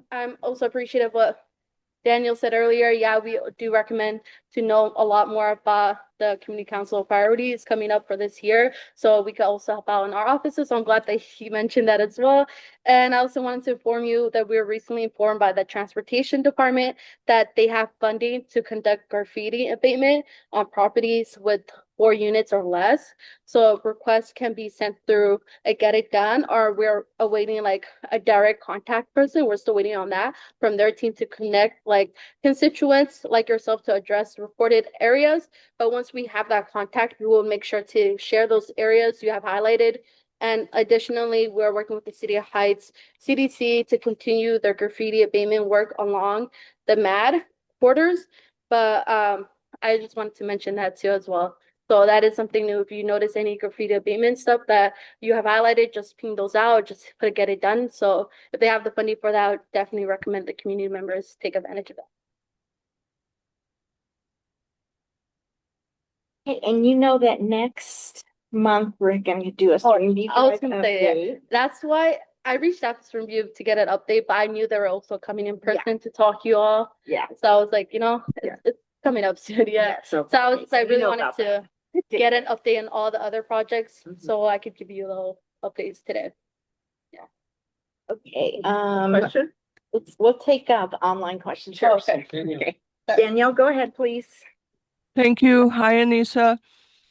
also appreciative of what Daniel said earlier. Yeah, we do recommend to know a lot more about the community council priorities coming up for this year, so we could also help out in our offices. So I'm glad that he mentioned that as well. And I also wanted to inform you that we were recently informed by the transportation department that they have funding to conduct graffiti abatement on properties with 4 units or less. So requests can be sent through a Get It Done, or we're awaiting a direct contact person. We're still waiting on that from their team to connect constituents like yourself to address reported areas. But once we have that contact, we will make sure to share those areas you have highlighted. And additionally, we're working with the City of Heights CDC to continue their graffiti abatement work along the MAD borders. But I just wanted to mention that too as well. So that is something new. If you notice any graffiti abatement stuff that you have highlighted, just ping those out, just Get It Done. So if they have the funding for that, I would definitely recommend the community members take advantage of that. Hey, and you know that next month we're going to do a stream deep I was dive gonna say update. that's why I reached out to Stream View to get an update, but I knew they were also coming in person to talk to you all. Yeah. So I was like, it's coming up soon. Yeah. So So I you really know wanted about to get an update on all the other projects so I could give you the whole updates today. Okay. Question? We'll take the online questions first. Okay. Danielle, go ahead, please. Thank you. Hi, Anissa.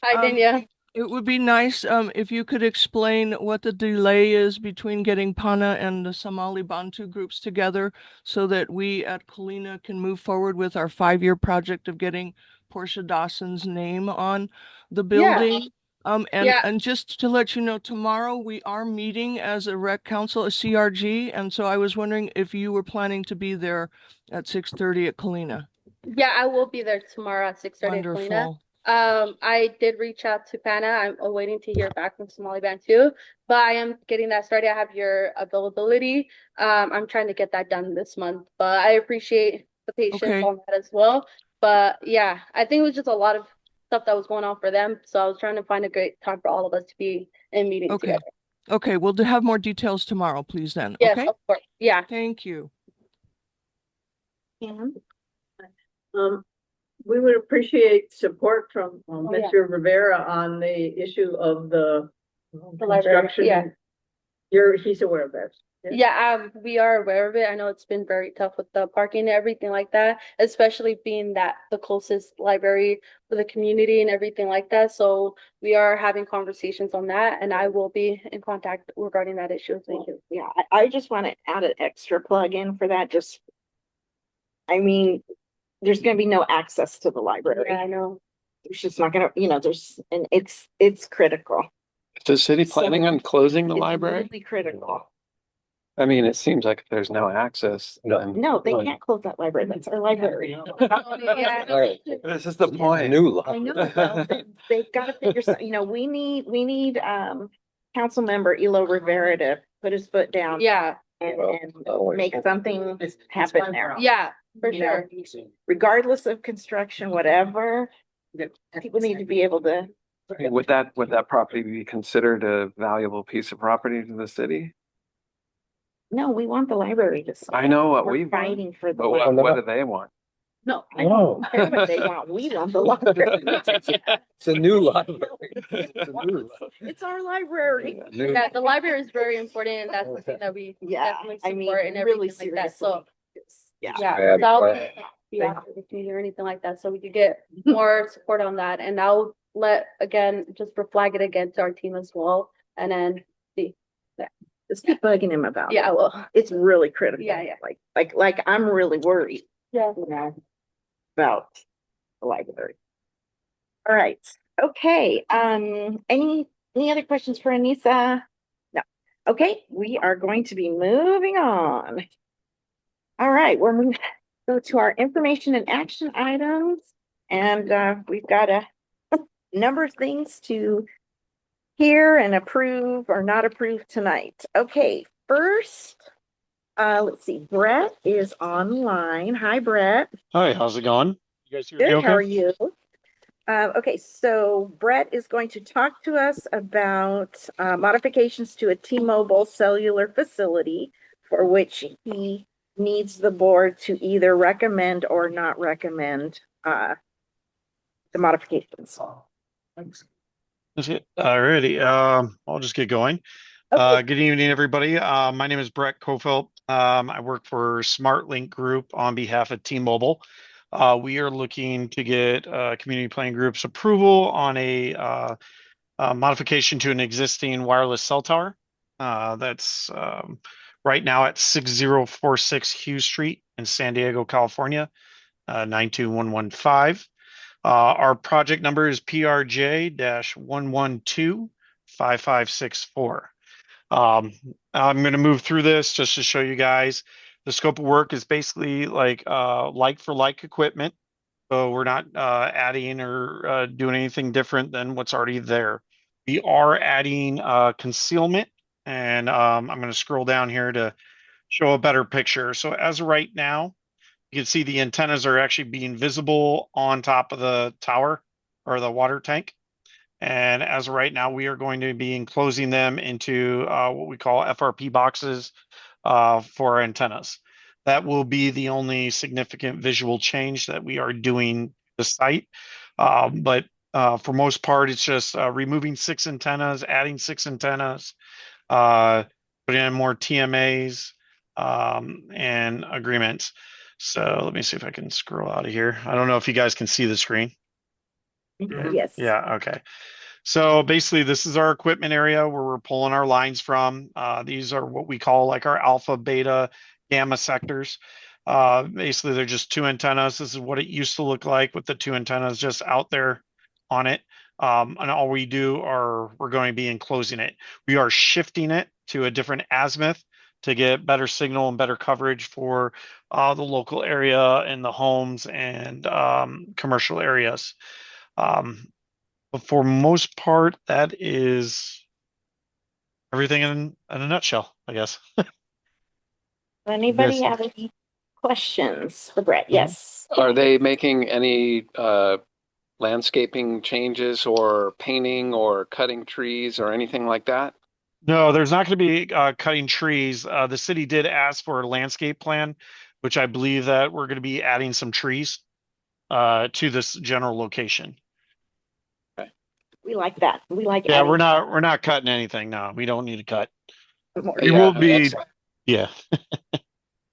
Hi, Dania. It would be nice if you could explain what the delay is between getting PANA and the Somali Bantu groups together so that we at Colina can move forward with our 5-year project of getting Portia Dawson's name on the building. And just to let you know, tomorrow we are meeting as a rec council, a CRG, and so I was wondering if you were planning to be there at 6:30 at Colina. Yeah, I will be there tomorrow at 6:30 at Colina. Wonderful. I did reach out to PANA. I'm waiting to hear back from Somali Band too, but I am getting that started. I have your availability. I'm trying to get that done this month, but I appreciate the patience on that as well. But yeah, I think it was just a lot of stuff that was going on for them. So I was trying to find a great time for all of us to be in meeting together. Okay, we'll have more details tomorrow, please then. Yes, okay? of course. Yeah. Thank you. We would appreciate support from Mr. Rivera on the issue of the library, construction. yeah. He's aware of that. Yeah, we are aware of it. I know it's been very tough with the parking and everything like that, especially being that the closest library for the community and everything like that. So we are having conversations on that, and I will be in contact regarding that issue. Thank you. Yeah, I just want to add an extra plug in for that. I mean, there's going to be no access to the library. Yeah, I know. There's just not going to, and it's critical. Is the city planning on closing the It's library? really critical. I mean, it seems like if there's no access, then. No, they can't close that library. That's our library. Yeah. This is the point. New I know, well, they've got to figure some, we need, council member Elo Rivera to put his foot down Yeah, and make something happen there. yeah, for You know, sure. regardless of construction, whatever, people need to be able to. Would that property be considered a valuable piece of property to the city? No, we want the library to. I know what We're we want, fighting for the but library. what do they want? No, I don't care what they want. We want the library. It's a new library. It's a new It's our library. Yeah, the library is very important, and that's the thing that we Yeah, definitely I mean, support and really everything like that. So, seriously. Yeah. yeah, so I'll be after the community or anything like that, so we could get more support on that. And I'll just flag it again to our team as well, and then see. Just keep bugging him about it. Yeah, well, It's really critical. Yeah, yeah. Like I'm really worried, yeah. about the library. All right. Okay. Any other questions for Anissa? No. Okay, we are going to be moving on. All right, we're moving go to our information and action items, and we've got a number of things to hear and approve or not approve tonight. Okay, first, let's see, Brett is online. Hi, Brett. Hi, how's it going? You guys hear me Good, okay? how are you? Okay, so Brett is going to talk to us about modifications to a T-Mobile cellular facility for which he needs the board to either recommend or not recommend the modifications. Alrighty, I'll just get going. Okay. Good evening, everybody. My name is Brett Kofelt. I work for SmartLink Group on behalf of T-Mobile. We are looking to get Community Planning Group's approval on a modification to an existing wireless cell tower. That's right now at 6046 Hughes Street in San Diego, California, 92115. Our project number is PRJ-112-5564. I'm going to move through this just to show you guys the scope of work is basically like for like equipment. So we're not adding or doing anything different than what's already there. We are adding concealment, and I'm going to scroll down here to show a better picture. So as of right now, you can see the antennas are actually being visible on top of the tower or the water tank. And as of right now, we are going to be enclosing them into what we call FRP boxes for our antennas. That will be the only significant visual change that we are doing to the site. But for most part, it's just removing 6 antennas, adding 6 antennas, putting in more TMAs and agreements. So let me see if I can scroll out of here. I don't know if you guys can see the screen. Yes. Yeah, okay. So basically, this is our equipment area where we're pulling our lines from. These are what we call like our alpha, beta, gamma sectors. Basically, they're just 2 antennas. This is what it used to look like with the 2 antennas just out there on it. And all we do we're going to be enclosing it. We are shifting it to a different azimuth to get better signal and better coverage for the local area and the homes and commercial areas. But for most part, that is everything in a nutshell, I guess. Anybody Yes. have any questions for Brett? Yes. Are they making any landscaping changes or painting or cutting trees or anything like that? No, there's not going to be cutting trees. The city did ask for a landscape plan, which I believe that we're going to be adding some trees to this general location. We like that. We like Yeah, adding we're not cutting anything. No, we don't need to cut. more. We will be Yeah.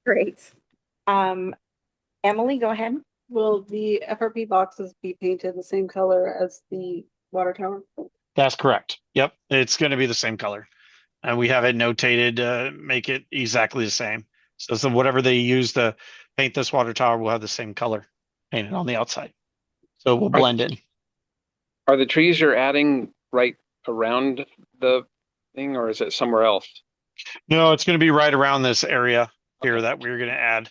Great. Emily, go ahead. Will the FRP boxes be painted the same color as the water tower? That's correct. Yep. It's going to be the same color. And we have it notated, make it exactly the same. So whatever they use to paint this water tower will have the same color painted on the outside. So it will blend in. Are the trees you're adding right around the thing, or is it somewhere else? No, it's going to be right around this area here that we're going to add.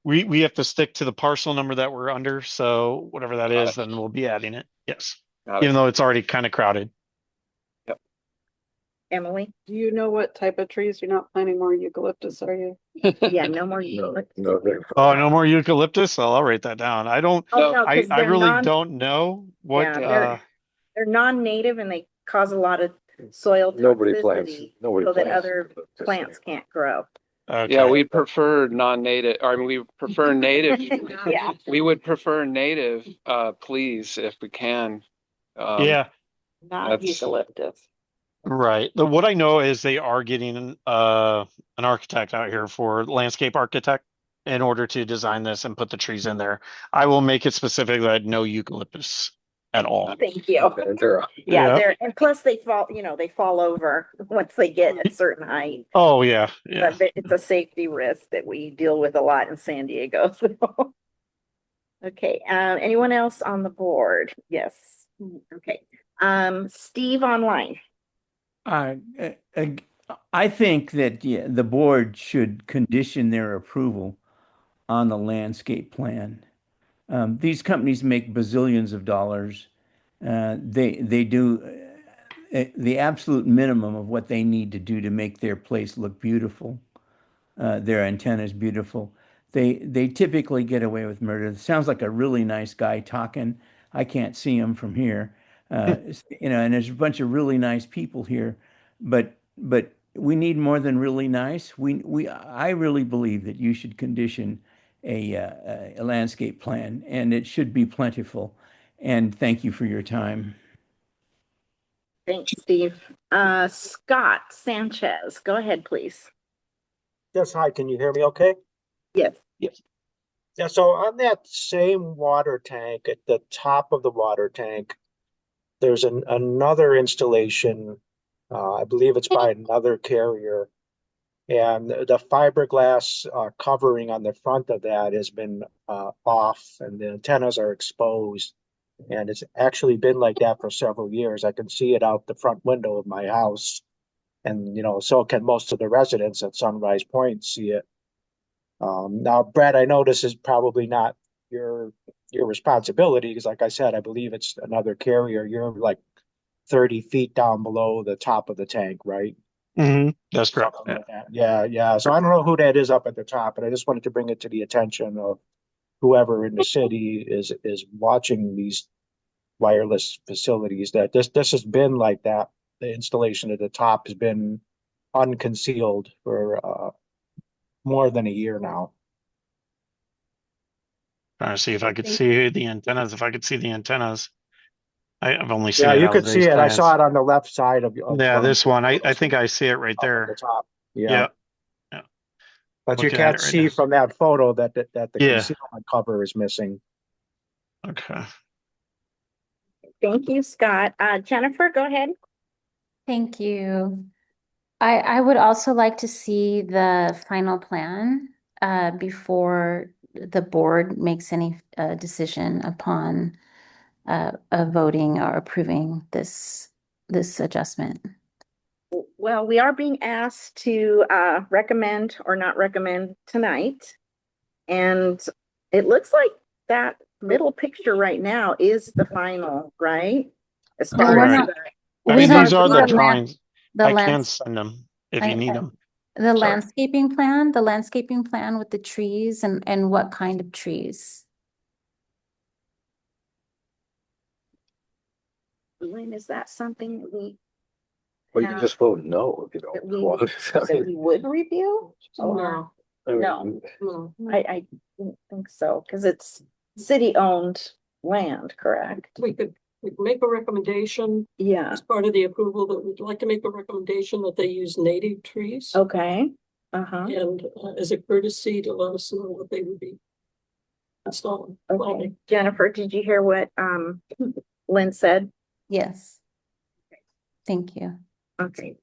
We have to stick to the parcel number that we're under. So whatever that is, then we'll be adding it. Yes. Even though it's already kind of crowded. Emily? Do you know what type of trees? You're not planting more eucalyptus, are you? Yeah, no more eucalyptus. Oh, no more eucalyptus? I'll write that down. I don't, Oh, no, I 'cause they're really non- don't know what, Yeah, they're non-native and they cause a lot of soil toxicity so that other plants can't grow. okay. Yeah, we prefer non-native, I mean, we prefer native. Yeah. We would prefer native, please, if we can. Yeah, Not eucalyptus. right. What I know is they are getting an architect out here for landscape architect in order to design this and put the trees in there. I will make it specific that no eucalyptus at all. Thank you. Yeah, and plus they fall over once they get a certain height. Oh yeah, yeah. But it's a safety risk that we deal with a lot in San Diego. So. Okay, anyone else on the board? Yes. Okay. Steve online. I think that the board should condition their approval on the landscape plan. These companies make bazillions of dollars. They do the absolute minimum of what they need to do to make their place look beautiful, their antennas beautiful. They typically get away with murder. It sounds like a really nice guy talking. I can't see him from here, and there's a bunch of really nice people here, but we need more than really nice. I really believe that you should condition a landscape plan, and it should be plentiful. And thank you for your time. Thanks, Steve. Scott Sanchez, go ahead, please. Yes, hi, can you hear me okay? Yes. Yes. Yeah, so on that same water tank, at the top of the water tank, there's another installation. I believe it's by another carrier. And the fiberglass covering on the front of that has been off and the antennas are exposed. And it's actually been like that for several years. I can see it out the front window of my house. And, so can most of the residents at Sunrise Point see it. Now, Brad, I know this is probably not your responsibility because, like I said, I believe it's another carrier. You're like 30 feet down below the top of the tank, right? Mm-hmm. That's correct. Yeah. So I don't know who that is up at the top, but I just wanted to bring it to the attention of whoever in the city is watching these wireless facilities that this has been like that. The installation at the top has been unconcealed for more than a year now. Trying to see if I could see the antennas. If I could see the antennas, I've only seen Yeah, it you out could of see these it. I plans. saw it on the left side of Yeah, this one. I think I see it right there. At the top. Yeah. But you Looking at can't it right see now. from that photo that the Yeah. concealment cover is missing. Okay. Thank you, Scott. Jennifer, go ahead. Thank you. I would also like to see the final plan before the board makes any decision upon voting or approving this adjustment. Well, we are being asked to recommend or not recommend tonight. And it looks like that middle picture right now is the final, right? As far as these are the drawings. I can send them if you need them. The landscaping plan with the trees and what kind of trees? Lynn, is that something that we? Well, you can just vote no if you don't want that we would review? No. No, I don't think so, because it's city-owned land, correct? We could make a recommendation. Yeah. As part of the approval that we'd like to make a recommendation that they use native trees. Okay. Uh-huh. And as a courtesy to let us know what they would be installing. Okay. Jennifer, did you hear what Lynn said? Yes. Thank you. Okay.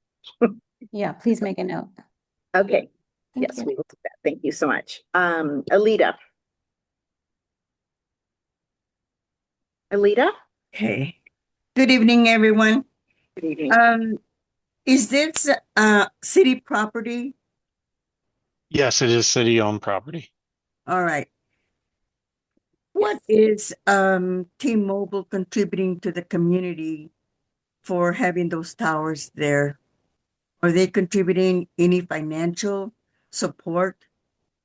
Yeah, please make a note. Okay. Thank Yes, you. we will do that. Thank you so much. Alita. Alita? Okay. Good evening, everyone. Good evening. Is this city property? Yes, it is city-owned property. All right. What is T-Mobile contributing to the community for having those towers there? Are they contributing any financial support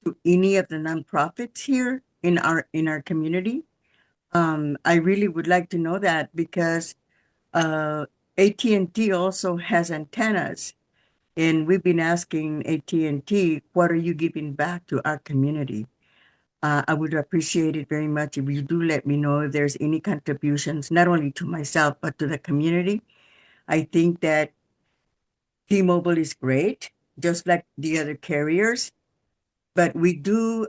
to any of the nonprofits here in our community? I really would like to know that because AT&T also has antennas, and we've been asking AT&T, what are you giving back to our community? I would appreciate it very much if you do let me know if there's any contributions, not only to myself, but to the community. I think that T-Mobile is great, just like the other carriers, but we do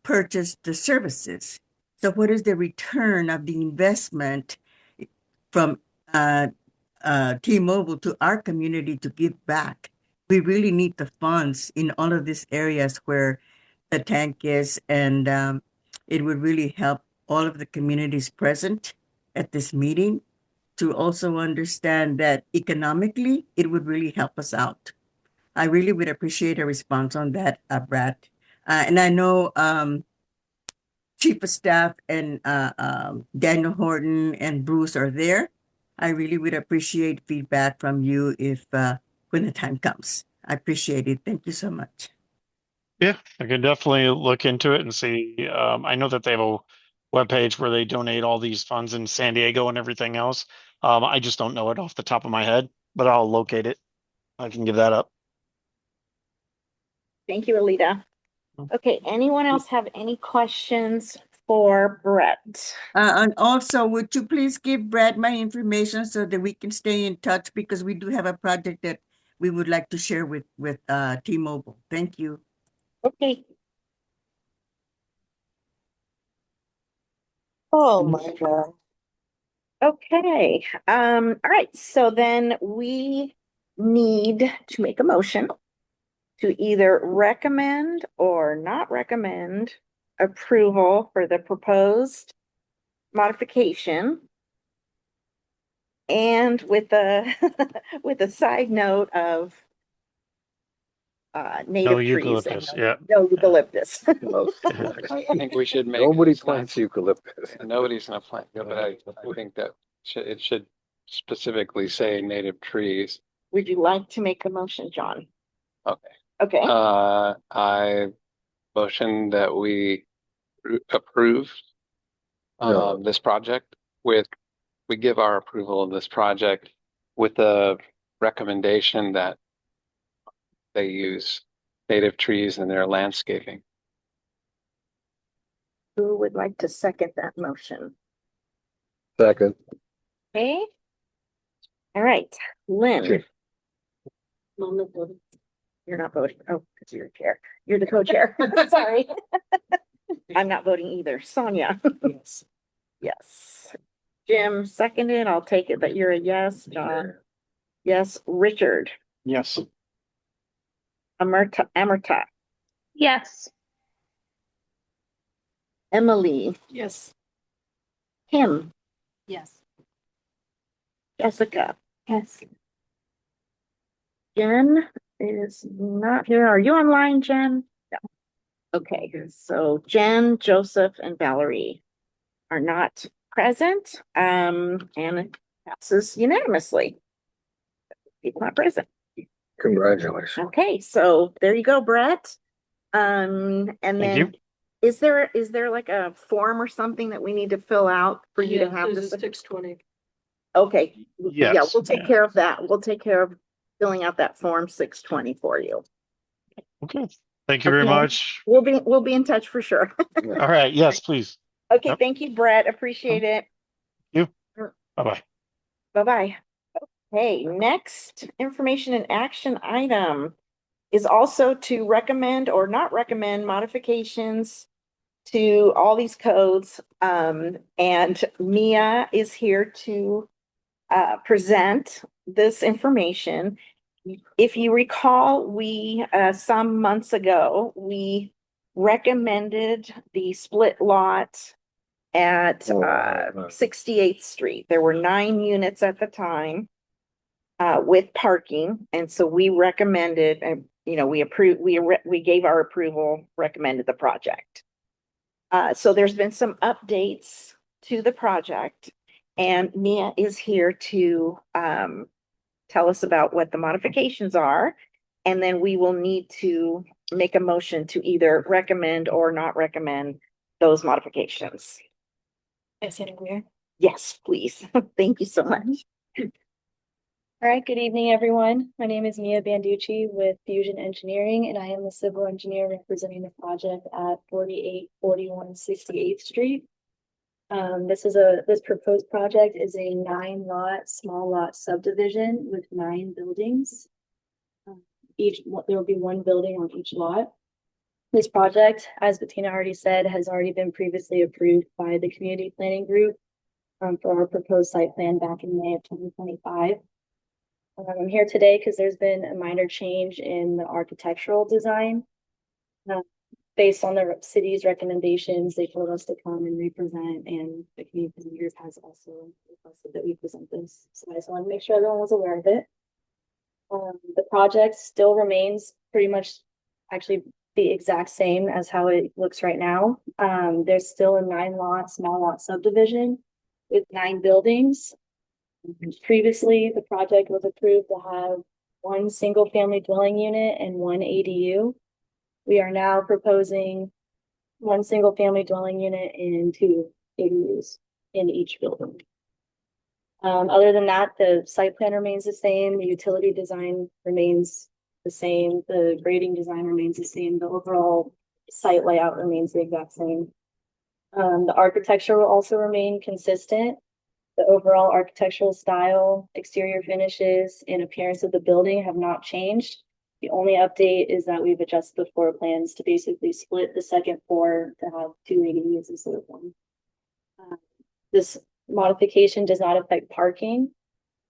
purchase the services. So what is the return of the investment from T-Mobile to our community to give back? We really need the funds in all of these areas where the tank is, and it would really help all of the communities present at this meeting to also understand that economically it would really help us out. I really would appreciate a response on that, Brad. And I know Chief of Staff and Daniel Horton and Bruce are there. I really would appreciate feedback from you if when the time comes. I appreciate it. Thank you so much. Yeah, I can definitely look into it and see. I know that they have a webpage where they donate all these funds in San Diego and everything else. I just don't know it off the top of my head, but I'll locate it. I can give that up. Thank you, Alita. Okay, anyone else have any questions for Brett? And also, would you please give Brad my information so that we can stay in touch, because we do have a project that we would like to share with T-Mobile. Thank you. Okay. Oh my God. Okay, all right, so then we need to make a motion to either recommend or not recommend approval for the proposed modification. And with a with a side note of native trees. eucalyptus, yeah. No eucalyptus. I think we should make. Nobody plants eucalyptus. Nobody's gonna plant, but I think that it should specifically say native trees. Would you like to make a motion, John? Okay. Okay. I motion that we approve this project we give our approval of this project with the recommendation that they use native trees in their landscaping. Who would like to second that motion? Second. Okay. All right, Lynn. Sure. I'm not voting. You're not voting. Oh, because you're chair. You're the co-chair. Sorry. I'm not voting either. Sonia. Yes. Yes. Jim seconded. I'll take it that you're a yes. John. Yes. Richard. Yes. Amerta. Yes. Emily. Yes. Kim. Yes. Jessica. Yes. Jen is not here. Are you online, Jen? No. Okay, so Jen, Joseph, and Valerie are not present. And it passes unanimously. People not present. Congratulations. Okay, so there you go, Brett. And then is there like a form or something that we need to fill out for you to have this? 620. Okay. Yes. Yeah, we'll take care of that. We'll take care of filling out that form 620 for you. Okay. Thank you very much. We'll be in touch for sure. All right. Yes, please. Okay, Yep. thank you, Brett. Appreciate it. You. Bye-bye. Bye-bye. Okay, next information and action item. is also to recommend or not recommend modifications to all these codes. And Mia is here to present this information. If you recall, we some months ago, we recommended the split lot at 68th Street. There were 9 units at the time with parking. And so we recommended, and we approved, we gave our approval, recommended the project. So there's been some updates to the project, and Mia is here to tell us about what the modifications are. And then we will need to make a motion to either recommend or not recommend those modifications. Yes, please. Thank you so much. All right, good evening, everyone. My name is Mia Banducci with Fusion Engineering, and I am the civil engineer representing the project at 4841 68th Street. This proposed project is a 9-lot, small lot subdivision with 9 buildings. There will be 1 building on each lot. This project, as Bettina already said, has already been previously approved by the community planning group for our proposed site plan back in May of 2025. I'm here today because there's been a minor change in the architectural design. Based on the city's recommendations, they told us to come and represent, and the community planning group has also requested that we present this. So I just want to make sure everyone was aware of it. The project still remains pretty much actually the exact same as how it looks right now. There's still a 9-lot, small lot subdivision with 9 buildings. Previously, the project was approved to have 1 single-family dwelling unit and 1 ADU. We are now proposing 1 single-family dwelling unit and 2 ADUs in each building. Other than that, the site plan remains the same, the utility design remains the same, the grading design remains the same, the overall site layout remains the exact same. The architecture will also remain consistent. The overall architectural style, exterior finishes, and appearance of the building have not changed. The only update is that we've adjusted the floor plans to basically split the second floor to have 2 ADUs instead of 1. This modification does not affect parking.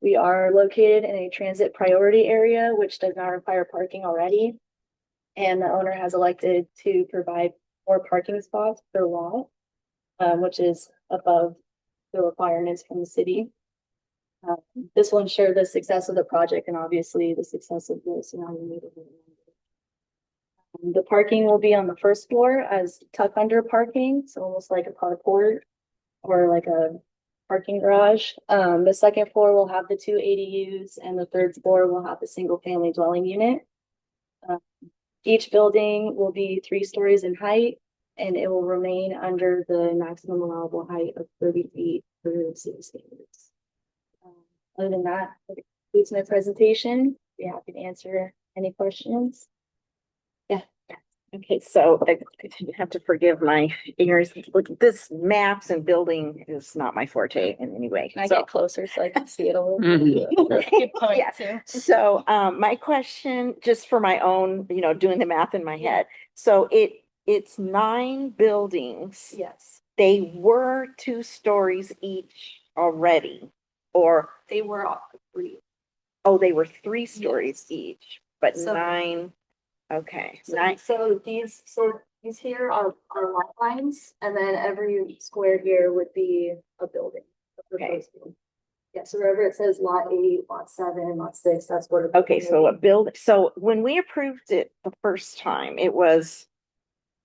We are located in a transit priority area, which does not require parking already. And the owner has elected to provide more parking spots per lot, which is above the requirements from the city. This will ensure the success of the project and obviously the success of the surrounding neighborhood. The parking will be on the first floor as tuck under parking, so almost like a carport or like a parking garage. The second floor will have the 2 ADUs, and the third floor will have the single family dwelling unit. Each building will be 3 stories in height, and it will remain under the maximum allowable height of 30 feet for city standards. Other than that, that concludes my presentation. Be happy to answer any questions. Yeah. Okay, so you have to forgive my ignorance. Look, this maps and building is not my forte in any way. Can I So- get closer so I can see it a little Yeah. So my question, just for my own, doing the math in my head. So it's 9 buildings. Yes, They were 2 stories each already, or, they were all 3. oh, they were 3 stories each, but So- 9, okay. So, 9, these here are lot lines, and then every square here would be a building. A proposed building. Yeah, so wherever it says lot 8, lot 7, lot 6, that's what. okay, so a build, so when we approved it the first time, it was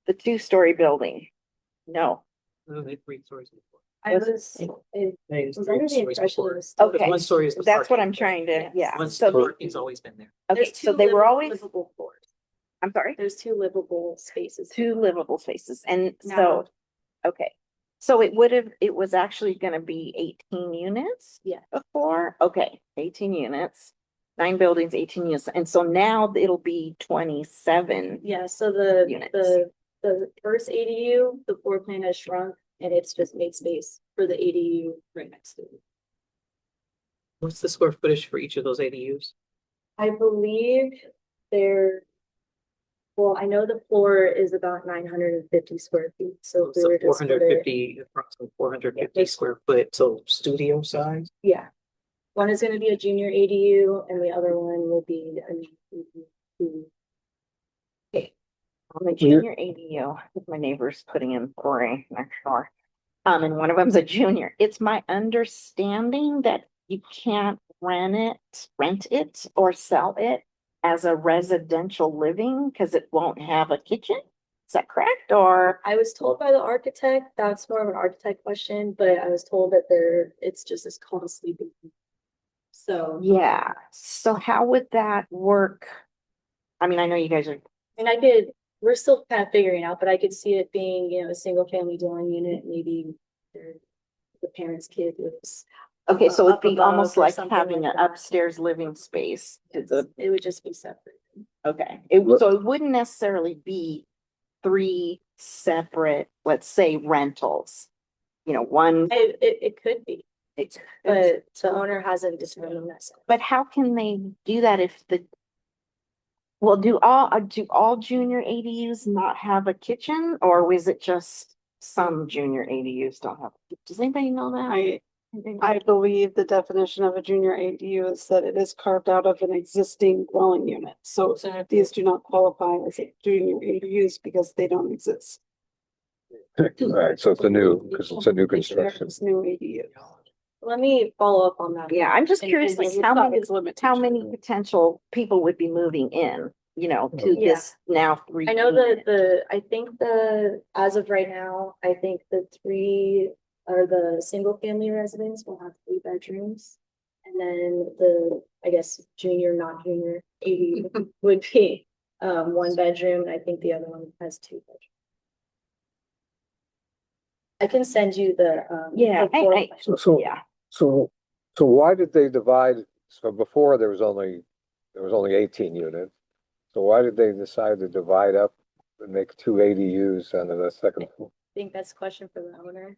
the 2-story building. No. No, they 3 stories before. I was under the impression it was. Okay, 1 story is the that's what parking. I'm trying to, yeah. One So, parking's always been there. okay, There's so 2 they were always, livable floors. I'm sorry, There's 2 livable spaces. 2 livable spaces. And Now- so, okay. So it was actually gonna be 18 units? Yeah. Before? Okay, 18 units, 9 buildings, 18 units. And so now it'll be 27. Yeah, so the Units. the first ADU, the floor plan has shrunk and it's just made space for the ADU right next to it. What's the square footage for each of those ADUs? I believe they're Well, I know the floor is about 950 square feet, so if we So were to four split hundred it, fifty, approximately 450 square foot, so studio size? yeah. One is gonna be a junior ADU and the other one will be I'm a junior ADU, my neighbor's putting in 4A next door. And one of them's a junior. It's my understanding that you can't rent it or sell it as a residential living because it won't have a kitchen. Is that correct? Or I was told by the architect, that's more of an architect question, but I was told that it's just as called a sleeping. So. yeah, so how would that work? I mean, I know you guys are, And we're still kind of figuring out, but I could see it being, a single family dwelling unit, maybe the parents' kid lives. okay, so it'd up be above almost or like something having like an that. upstairs living space. It would just be separate. Okay, so it wouldn't necessarily be three separate, let's say, rentals. One, It could be, but the owner hasn't determined that. but how can they do that if do all junior ADUs not have a kitchen, or is it just some junior ADUs don't have? Does anybody know that? I believe the definition of a junior ADU is that it is carved out of an existing dwelling unit. So these do not qualify as junior ADUs because they don't exist. Right, so it's a new, because it's a new construction. It's new ADU. Let me follow up on that. Yeah, I'm just And- curious, and like it's how not many, its limitation. potential people would be moving in, to Yeah. this now three. I know unit. I think as of right now, I think the three are the single family residents will have 3 bedrooms. And then I guess junior, not junior, ADU would be 1 bedroom. And I think the other one has 2 bedrooms. I can send you Yeah, the floor plan. So, yeah. so why did they divide? So before there was only 18 units. So why did they decide to divide up and make 2 ADUs on the second floor? I think that's a question for the owner.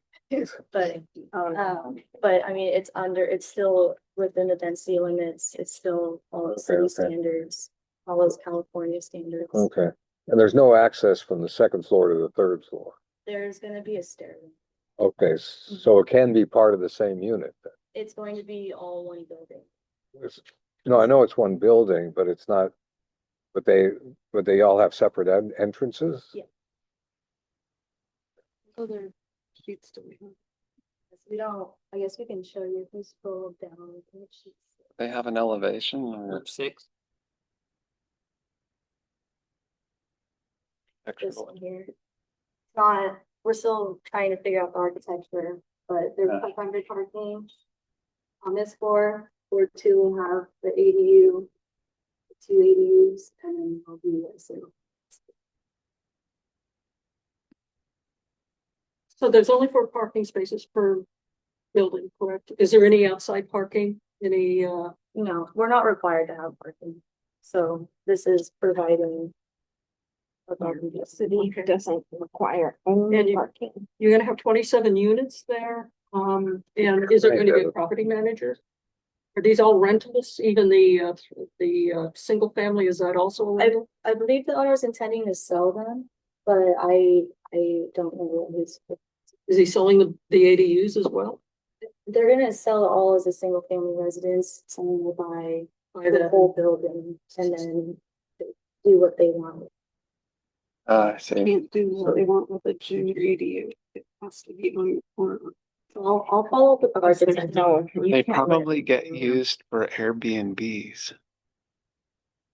But I mean, it's still within the density limits. It's still all the city standards, all those California standards. Okay, and there's no access from the second floor to the third floor. There's gonna be a stairway. Okay, so it can be part of the same unit then. It's going to be all one building. No, I know it's one building, but it's not, but they all have separate entrances? Yeah. So their sheets do we have? We don't, I guess we can show you if we scroll down. They have an elevation or 6. This one here. We're still trying to figure out the architecture, but there's 500 parking on this floor. Floor 2 will have the ADU, 2 ADUs, and then there'll be a single. So there's only 4 parking spaces per building, correct? Is there any outside parking? Any, No, we're not required to have parking. So this is providing. The city doesn't require any parking. you're gonna have 27 units there? And is there gonna be a property manager? Are these all rentals? Even the single family, is that also a rental? I believe the owner is intending to sell them, but I don't know what his. Is he selling the ADUs as well? They're gonna sell it all as a single family residence. Someone will buy the whole building and then do what they want. Can't do what they want with a junior ADU. It has to be on your corner. So I'll follow up with the architect. No, they probably get used for Airbnbs.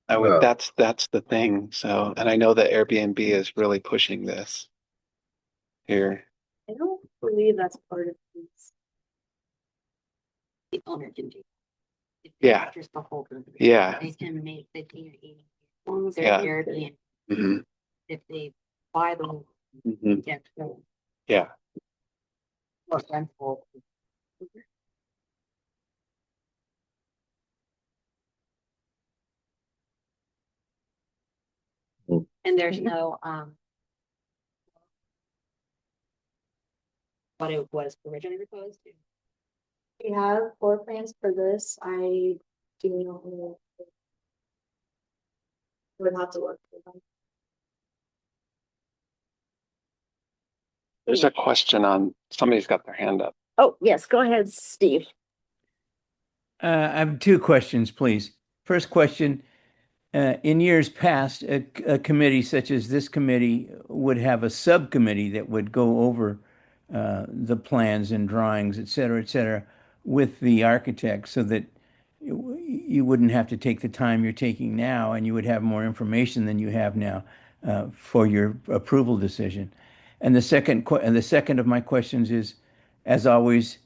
That's the thing. So, and I know that Airbnb is really pushing this here. I don't believe that's part of this. The owner can do. Yeah. Just the whole building. Yeah. They can make 50 or 80. Yeah. Their Airbnb. Mm-hmm. If they buy the whole, Mm-hmm. get the Yeah. rental. And there's no, what it was originally proposed to. We have floor plans for this. I do not know. Would have to look for them. There's a question on, somebody's got their hand up. Oh, yes, go ahead, Steve. I have two questions, please. First question, in years past, a committee such as this committee would have a subcommittee that would go over the plans and drawings, et cetera, with the architect so that you wouldn't have to take the time you're taking now and you would have more information than you have now for your approval decision. And the second of my questions is, as always,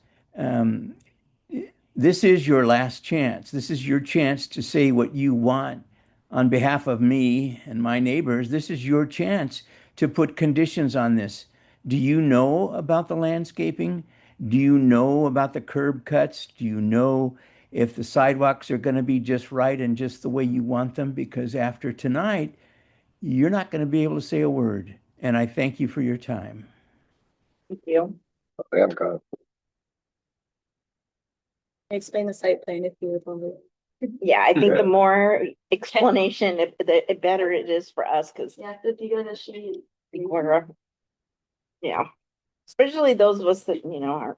this is your last chance. This is your chance to say what you want on behalf of me and my neighbors. This is your chance to put conditions on this. Do you know about the landscaping? Do you know about the curb cuts? Do you know if the sidewalks are going to be just right and just the way you want them? Because after tonight, you're not going to be able to say a word. And I thank you for your time. Thank you. They haven't got it. Explain the site plan if you would want to. Yeah, I think the more explanation, the better it is for us, because Yeah, if you go to sheet. we're, yeah, especially those of us that, aren't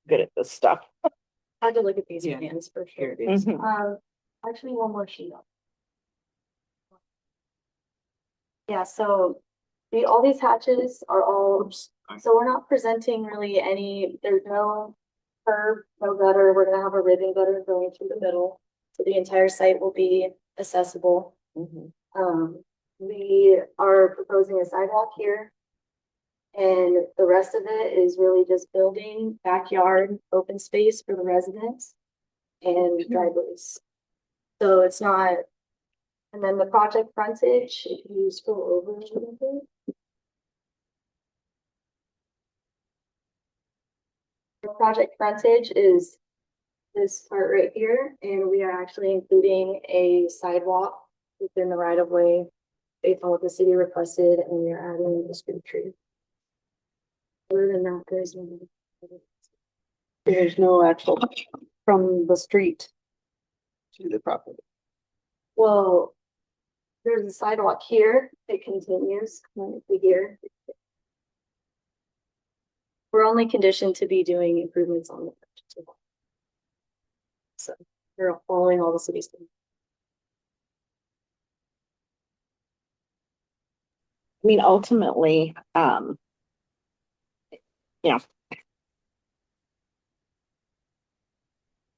good at this stuff. I had to look at these plans for sure. Mhm. Actually, one more sheet up. Yeah, so all these hatches are all, so we're not presenting really there's no curb, no gutter. We're gonna have a ribbon gutter going through the middle. So the entire site will be accessible. We are proposing a sidewalk here. And the rest of it is really just building, backyard, open space for the residents and driveways. So it's not, and then the project frontage, if you scroll over a little bit. The project frontage is this part right here, and we are actually including a sidewalk within the right of way based on what the city requested, and we are adding a street tree. Other than that, There's no actual from the street to the property. well, there's a sidewalk here. It continues here. We're only conditioned to be doing improvements on the project. So we're following all the city's. I mean, ultimately, you know,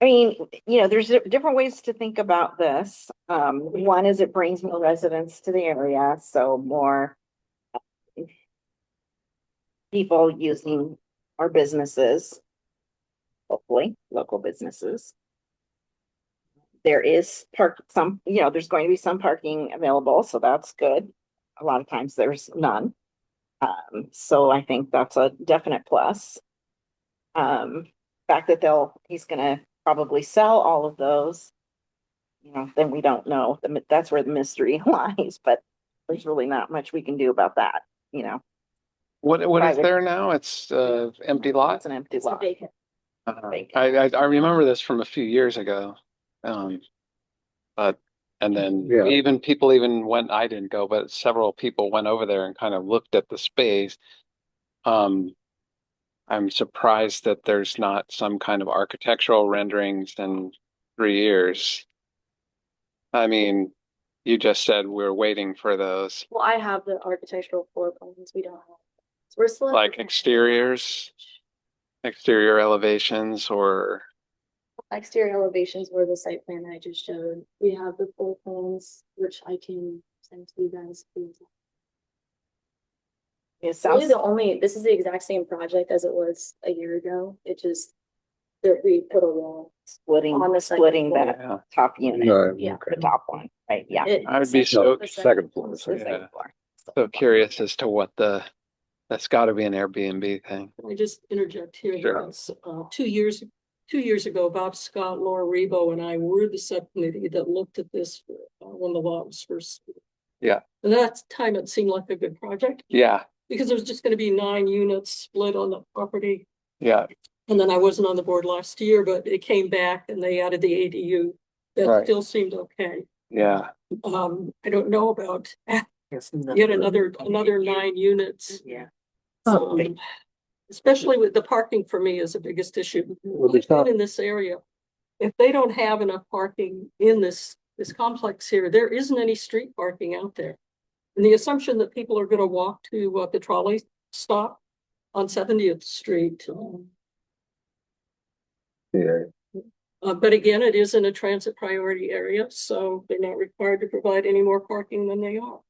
I mean, there's different ways to think about this. One is it brings more residents to the area, so more people using our businesses, hopefully local businesses. There is there's going to be some parking available, so that's good. A lot of times there's none. So I think that's a definite plus. Fact that he's gonna probably sell all of those, then we don't know. That's where the mystery lies, but there's really not much we can do about that, What is Private. there now? It's empty lot? It's an empty It's a lot. vacant. I remember this from a few years ago. But and then Yeah. people went, I didn't go, but several people went over there and kind of looked at the space. I'm surprised that there's not some kind of architectural renderings in 3 years. I mean, you just said we're waiting for those. Well, I have the architectural floor plans. We don't have. So we're still. Like exteriors, exterior elevations, or Exterior elevations were the site plan that I just showed. We have the full plans, which I can send to you guys. It Really sounds this is the exact same project as it was a year ago. It just that we put a wall splitting on the splitting second that floor. top unit, No, Yeah. the top one, right? Yeah. I would be so second floor. The So second floor. so curious as to what that's got to be an Airbnb thing. Can I just interject here? Sure. Because, 2 years ago, Bob Scott, Laura Rebo, and I were the subcommittee that looked at this when the law was first. Yeah. And that time it seemed like a good project Yeah. because it was just going to be 9 units split on the property. Yeah. And then I wasn't on the board last year, but it came back and they added the ADU. That Right. still seemed okay. Yeah. I don't know about yet another 9 units. Yeah. Especially with the parking for me is the biggest issue. Well, it's not- In this area, if they don't have enough parking in this complex here, there isn't any street parking out there. And the assumption that people are gonna walk to the trolley stop on 70th Street. Yeah, But again, it is in a transit priority area, so they're not required to provide any more parking than they are.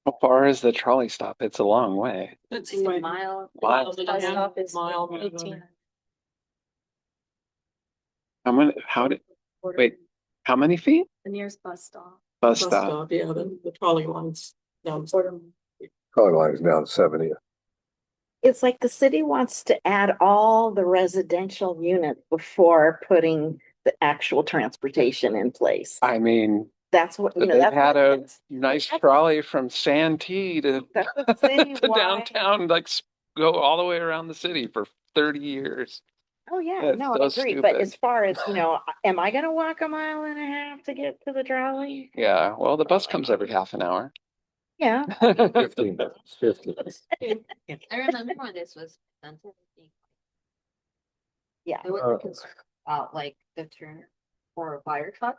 How far is the trolley stop? It's a long way. It's a mile. Mile. The bus stop is Mile. 18. Wait, how many feet? The nearest bus stop. Bus stop. Yeah, the trolley lines down. color line is down 70. It's like the city wants to add all the residential units before putting the actual transportation in place. I mean, That's what, you know, they've that's had what- a nice trolley from Santee to, that's what city to wide- downtown, like go all the way around the city for 30 years. Oh, yeah, That's no, I so agree. But stupid. as far as, you know, am I gonna walk a mile and a half to get to the trolley? Yeah, well, the bus comes every half an hour. Yeah. 15 minutes, 15 minutes. I remember when this was presented. Yeah. I wasn't concerned about like the turn for a fire truck.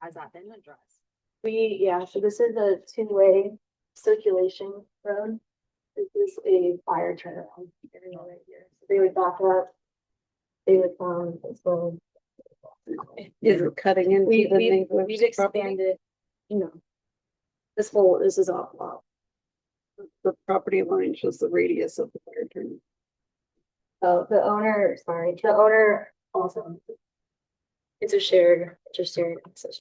Has that been addressed? So this is a two-way circulation road. This is a fire turnaround area right here. So they would back up. They would, so. Is it cutting into the neighborhood? We've expanded, you know. This is all. The property line shows the radius of the fire turn. Oh, the owner also. It's a shared access.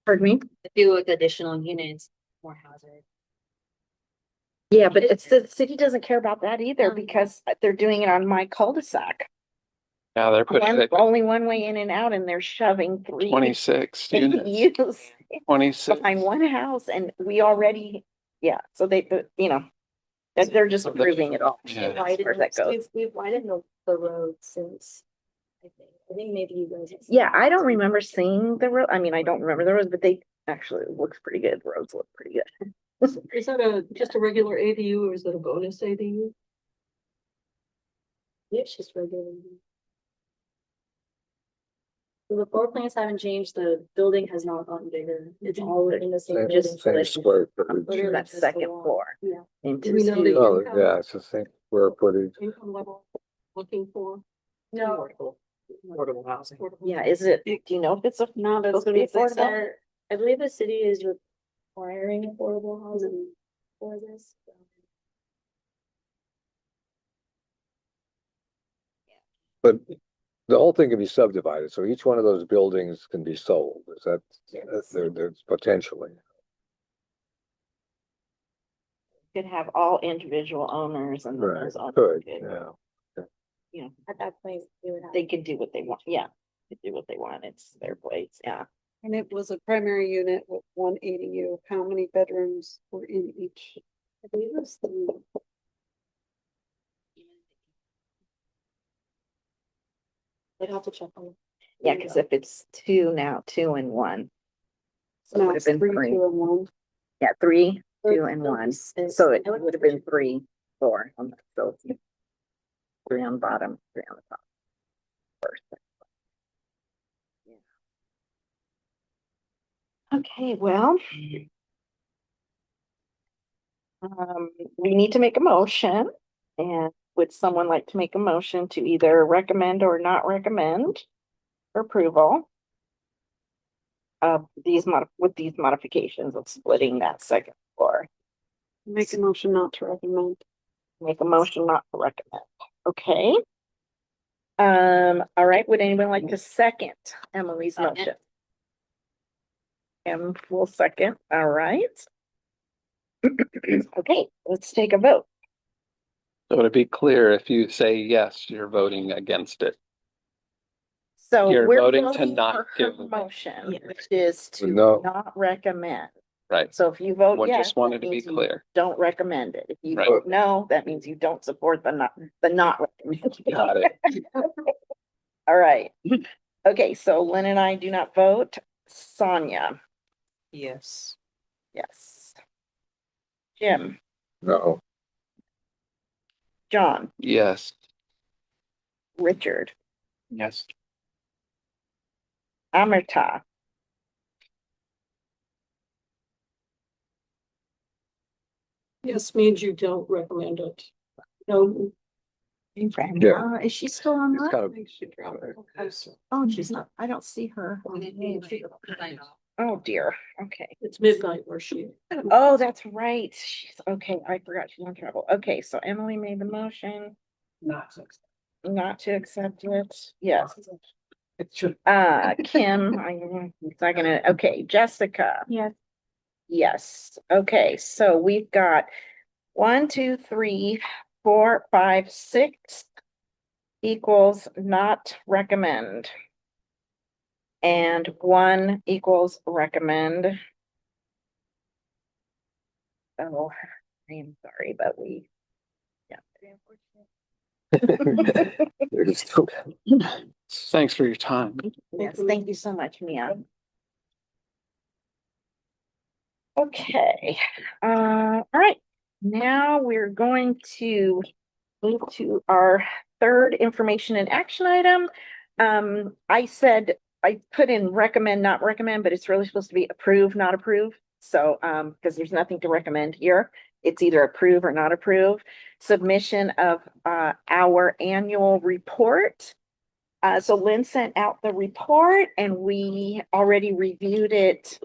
Pardon me? If you with additional units, more hazard. Yeah, but it's the city doesn't care about that either because they're doing it on my cul-de-sac. Yeah, they're putting Only one way in and out and they're shoving 26 units. ADUs 26. behind one house and we already, so you know, that they're just approving it all. Yeah. As far as that goes. We've widened the road since, I think maybe you guys. Yeah, I don't remember seeing the road. I mean, I don't remember the roads, but they actually looks pretty good. The roads look pretty good. Is that just a regular ADU or is it a bonus ADU? It's just regular. So the floor plans haven't changed, the building has not gotten bigger, it's all within the same. Same, building. same square footage. Literally That just second the wall. floor. Yeah. Into we know the Oh, income- yeah, it's the same square footage. Income level looking for? No. Affordable housing. Yeah, is it, do you know if it's a No, that's supposed to gonna be be fixed. affordable? I believe the city is requiring affordable housing for this. But the whole thing can be subdivided, so each one of those buildings can be sold. Is that, there's potentially. Could have all individual owners and then Right, those owners could, could, yeah. you know, At that point, they would have. they can do what they want. Yeah, they do what they want. It's their place. Yeah. And it was a primary unit with one ADU. How many bedrooms were in each? I believe it was 3. I'd have to check on. Yeah, because if it's two now, 2 and 1. So it Now would have it's been 3, 3. 2, and 1. Yeah, 3, 2, and Or 1. 6. So it I would would have been 3, 4 on the so 3 on the bottom, 3 on the top. First. Yeah. Okay, well. We need to make a motion, and would someone like to make a motion to either recommend or not recommend for approval of with these modifications of splitting that second floor? Make a motion not to recommend. Make a motion not to recommend. Okay. All right, would anyone like to second Emily's motion? Em will second, all right. Okay, let's take a vote. So to be clear, if you say yes, you're voting against it. So You're we're voting to voting not for give- her motion, which is to No. not recommend. Right. So if you vote Well, yes, just wanted that to be means you clear. don't recommend it. If you Right. vote no, that means you don't support the not recommend. Got it. All right. Okay, so Lynn and I do not vote. Sonia, Yes. Yes. Jim, No. John, Yes. Richard, Yes. Amerta, Yes means you don't recommend it. No. Yeah. Is she still on It's that? kind of, Oh, she's not. I don't see her. Oh dear. Okay. It's midnight where she. Oh, that's right. She's okay. I forgot she's on travel. Okay, so Emily made the motion not to accept it. Yes. Kim, I'm second. Okay, Jessica. Yes. Yes. Okay, so we've got 1, 2, 3, 4, 5, 6 equals not recommend. And 1 equals recommend. Oh, I am sorry, but we, yeah. Thanks for your time. Yes, thank you so much, Mia. Okay, all right. Now we're going to move to our third information and action item. I said I put in recommend, not recommend, but it's really supposed to be approve, not approve. So, because there's nothing to recommend here. It's either approve or not approve. Submission of our annual report. So Lynn sent out the report and we already reviewed it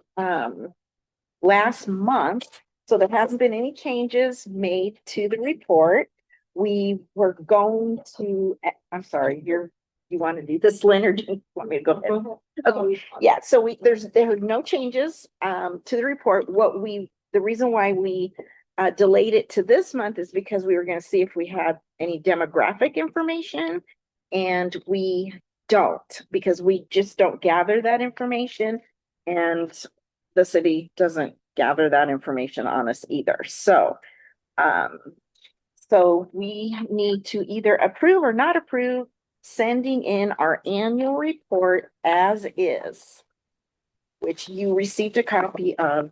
last month. So there hasn't been any changes made to the report. We were going to, I'm sorry, you want to do this, Lynn, or do you want me to go ahead? Okay, yeah, so there are no changes to the report. The reason why we delayed it to this month is because we were going to see if we had any demographic information, and we don't, because we just don't gather that information, and the city doesn't gather that information on us either. So, so we need to either approve or not approve sending in our annual report as is, which you received a copy of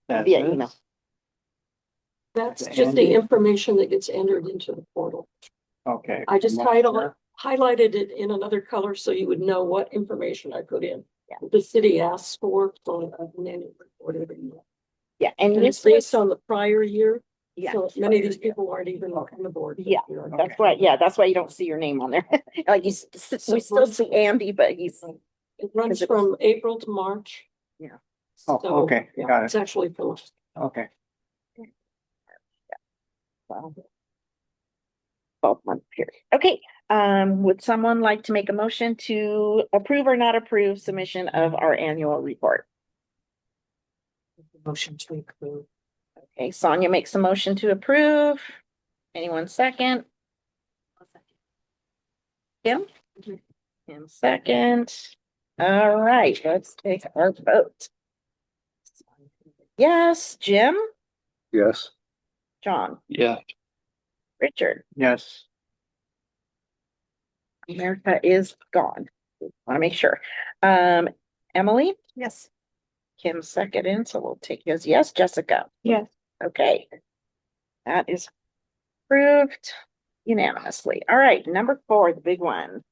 via email. That's just the information that gets entered into the portal. Okay. I just highlighted it in another color so you would know what information I put in. Yeah. The city asks for an annual report every year. Yeah, And it's based on the prior year. Yeah. So many of these people aren't even on the board. Yeah, that's why. Yeah, that's why you don't see your name on there. Like we still see Andy, but he's. It runs from April to March. Yeah. So, okay, yeah, got it. it's actually finished. Okay. Well, 12-month period. Okay, would someone like to make a motion to approve or not approve submission of our annual report? Motion to approve. Okay, Sonia makes a motion to approve. Anyone second? Kim? Kim second. All right, let's take our vote. Yes, Jim? yes. John? Yeah. Richard? Yes. America is gone. Want to make sure. Emily? Yes. Kim second in, so we'll take you as yes. Jessica? Yes. Okay. That is approved unanimously. All right, number 4, the big one.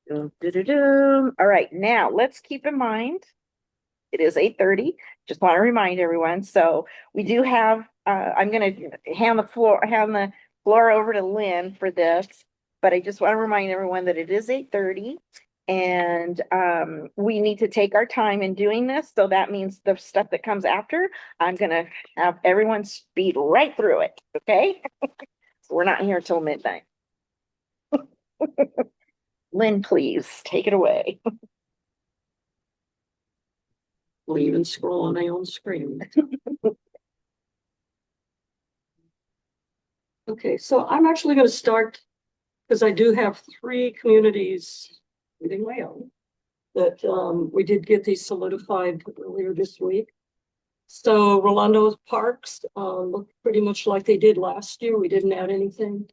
Doom, doo, doo, doom. All right, now let's keep in mind, it is 8:30. Just want to remind everyone. So we do have, I'm going to hand the floor over to Lynn for this, but I just want to remind everyone that it is 8:30. And we need to take our time in doing this. So that means the stuff that comes after, I'm going to have everyone speed right through it. Okay. So we're not here till midnight. Lynn, please take it away. I'll even scroll on my own screen. Okay, so I'm actually going to start because I do have 3 communities, including my own, that we did get these solidified earlier this week. So Rolando Parks look pretty much like they did last year. We didn't add anything.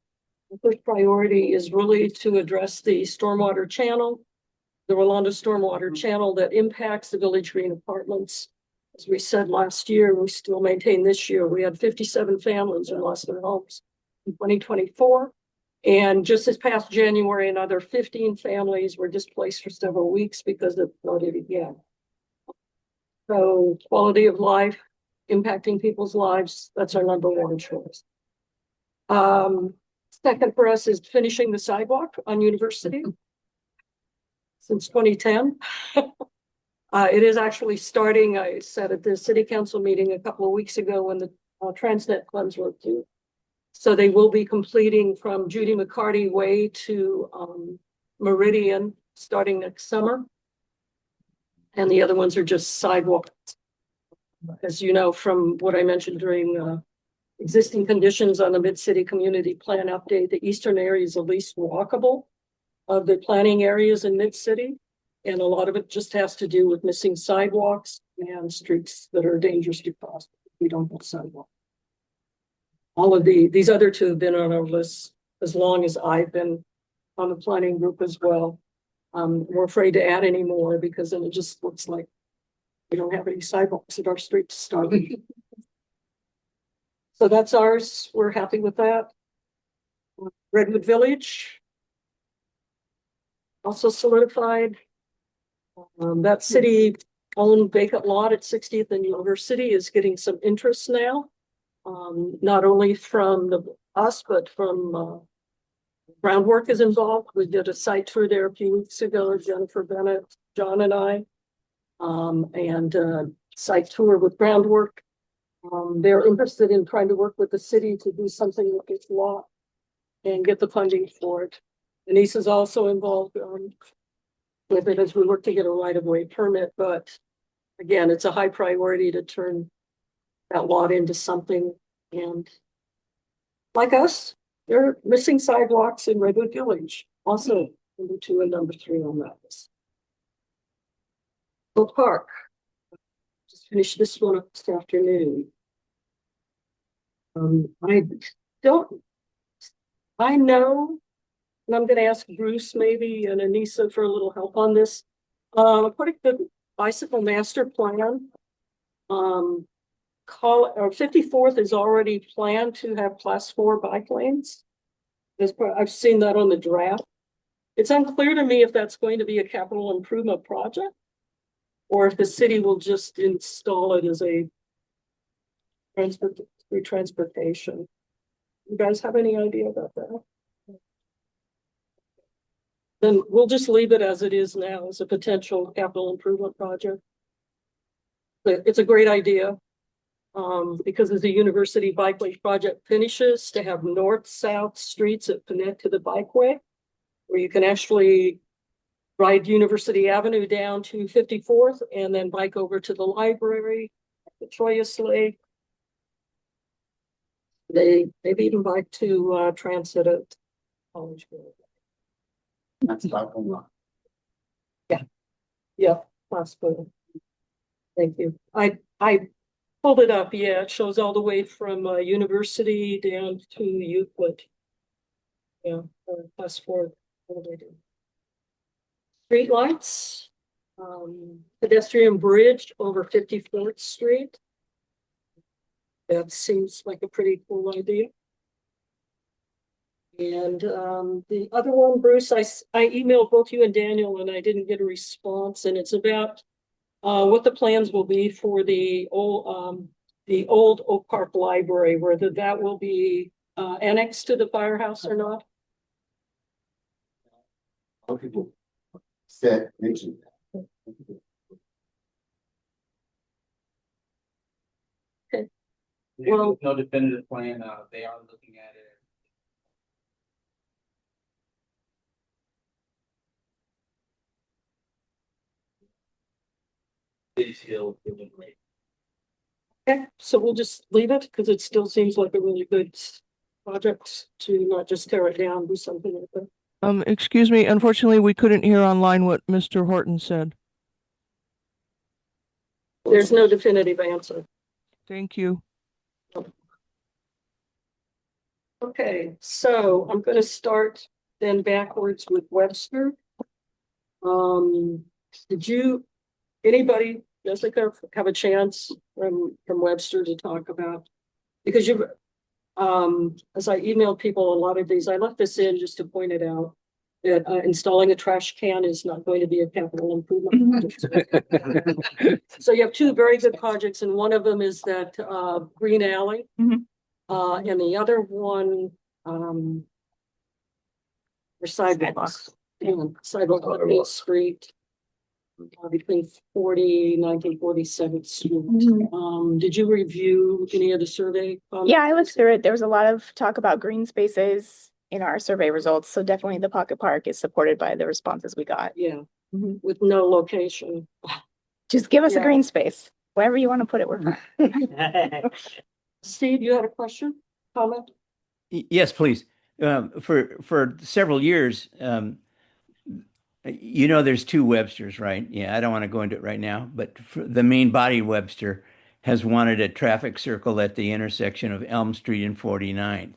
The first priority is really to address the stormwater channel, the Rolando stormwater channel that impacts the Village Green apartments. As we said last year, we still maintain this year, we had 57 families who lost their homes in 2024. And just this past January, another 15 families were displaced for several weeks because it flooded again. So quality of life, impacting people's lives, that's our number one choice. Second for us is finishing the sidewalk on University since 2010. It is actually starting, I said at the city council meeting a couple of weeks ago when the Transnet funds were due. So they will be completing from Judy McCarty Way to Meridian starting next summer. And the other ones are just sidewalks. As you know, from what I mentioned during existing conditions on the Mid-City Community Plan update, the eastern area is the least walkable of the planning areas in Mid-City. And a lot of it just has to do with missing sidewalks and streets that are dangerous to cross. We don't have sidewalks. All of these other two have been on our list as long as I've been on the planning group as well. We're afraid to add any more because then it just looks like we don't have any sidewalks at our street to start with. So that's ours. We're happy with that. Redwood Village. Also solidified. That city-owned vacant lot at 60th and University is getting some interest now. Not only from us, but from Groundwork is involved. We did a site tour there a few weeks ago, Jennifer Bennett, John and I, and site tour with Groundwork. They're interested in trying to work with the city to do something with this lot and get the funding for it. Denise is also involved with it as we work to get a right-of-way permit, but again, it's a high priority to turn that lot into something. And like us, they're missing sidewalks in Redwood Village, also number 2 and number 3 on that list. Oak Park, just finished this one up this afternoon. I know, and I'm going to ask Bruce maybe and Anissa for a little help on this. Putting the bicycle master plan, 54th is already planned to have class 4 bike lanes. I've seen that on the draft. It's unclear to me if that's going to be a capital improvement project or if the city will just install it as a transportation. You guys have any idea about that? Then we'll just leave it as it is now as a potential capital improvement project. But it's a great idea because as the University Bikeway project finishes, to have north-south streets that connect to the bikeway, where you can actually ride University Avenue down to 54th and then bike over to the library, the Troyes Lake. Maybe even bike to transit at College Grove. That's about one. Yeah, possible. Thank you. I pulled it up. Yeah, it shows all the way from University down to Euclid. Yeah, class 4 all the way down. Street lights, pedestrian bridge over 54th Street. That seems like a pretty cool idea. And the other one, Bruce, I emailed both you and Daniel and I didn't get a response, and it's about what the plans will be for the old Oak Park Library, whether that will be annexed to the firehouse or not. How people said, mentioned that. Okay. Well, no definitive plan. They are looking at it. Okay, so we'll just leave it because it still seems like a really good project to not just tear it down, do something with it. Excuse me, unfortunately, we couldn't hear online what Mr. Horton said. There's no definitive answer. Thank you. Okay, so I'm going to start then backwards with Webster. Anybody Jessica, have a chance from Webster to talk about? Because as I emailed people a lot of these, I left this in just to point it out. That installing a trash can is not going to be a capital improvement project. So you have two very good projects, and one of them is that green alley. And the other one, for sidewalks. Sidewalk on Main Street. Between 1947th Street. Did you review any of the survey comments? Yeah, I looked through it. There was a lot of talk about green spaces in our survey results. So definitely the pocket park is supported by the responses we got. Yeah, with no location. Just give us a Yeah. green space. Wherever you want to put it, we're fine. Steve, you had a question, comment? Yes, please. For several years, there's two Websters, right? Yeah, I don't want to go into it right now, but the main body Webster has wanted a traffic circle at the intersection of Elm Street and 49th.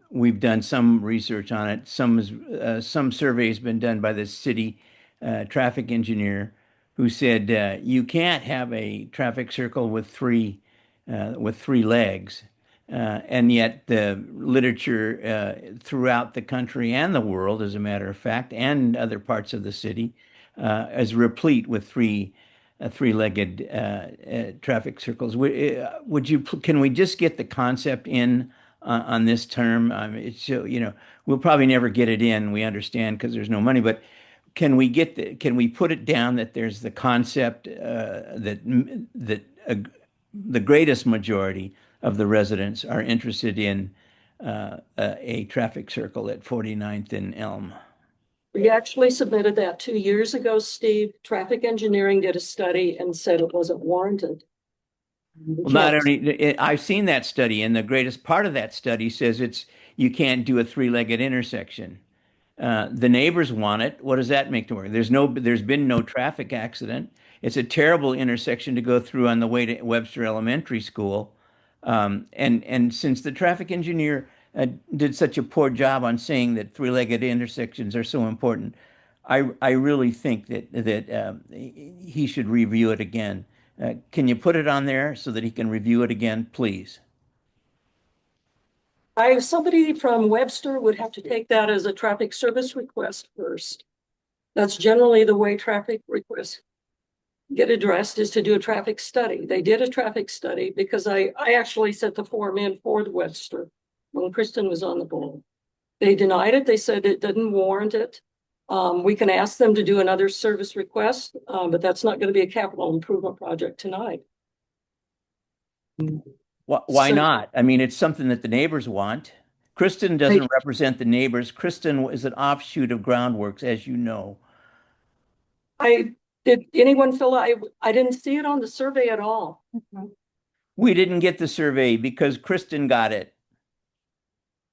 We've done some research on it. Some surveys been done by the city traffic engineer, who said you can't have a traffic circle with three legs. And yet the literature throughout the country and the world, as a matter of fact, and other parts of the city, is replete with three-legged traffic circles. Can we just get the concept in on this term? We'll probably never get it in. We understand because there's no money, but can we put it down that there's the concept that the greatest majority of the residents are interested in a traffic circle at 49th and Elm? We actually submitted that 2 years ago, Steve. Traffic engineering did a study and said it wasn't warranted. Well, not only, I've seen that study, and the greatest part of that study says you can't do a three-legged intersection. The neighbors want it. What does that make to work? There's been no traffic accident. It's a terrible intersection to go through on the way to Webster Elementary School. And since the traffic engineer did such a poor job on saying that three-legged intersections are so important, I really think that he should review it again. Can you put it on there so that he can review it again, please? Somebody from Webster would have to take that as a traffic service request first. That's generally the way traffic requests get addressed, is to do a traffic study. They did a traffic study because I actually sent the form in for the Webster when Kristen was on the board. They denied it. They said it didn't warrant it. We can ask them to do another service request, but that's not going to be a capital improvement project tonight. Why not? I mean, it's something that the neighbors want. Kristen doesn't represent the neighbors. Kristen is an offshoot of Groundworks, as you know. Did anyone fill out? I didn't see it on the survey at all. We didn't get the survey because Kristen got it.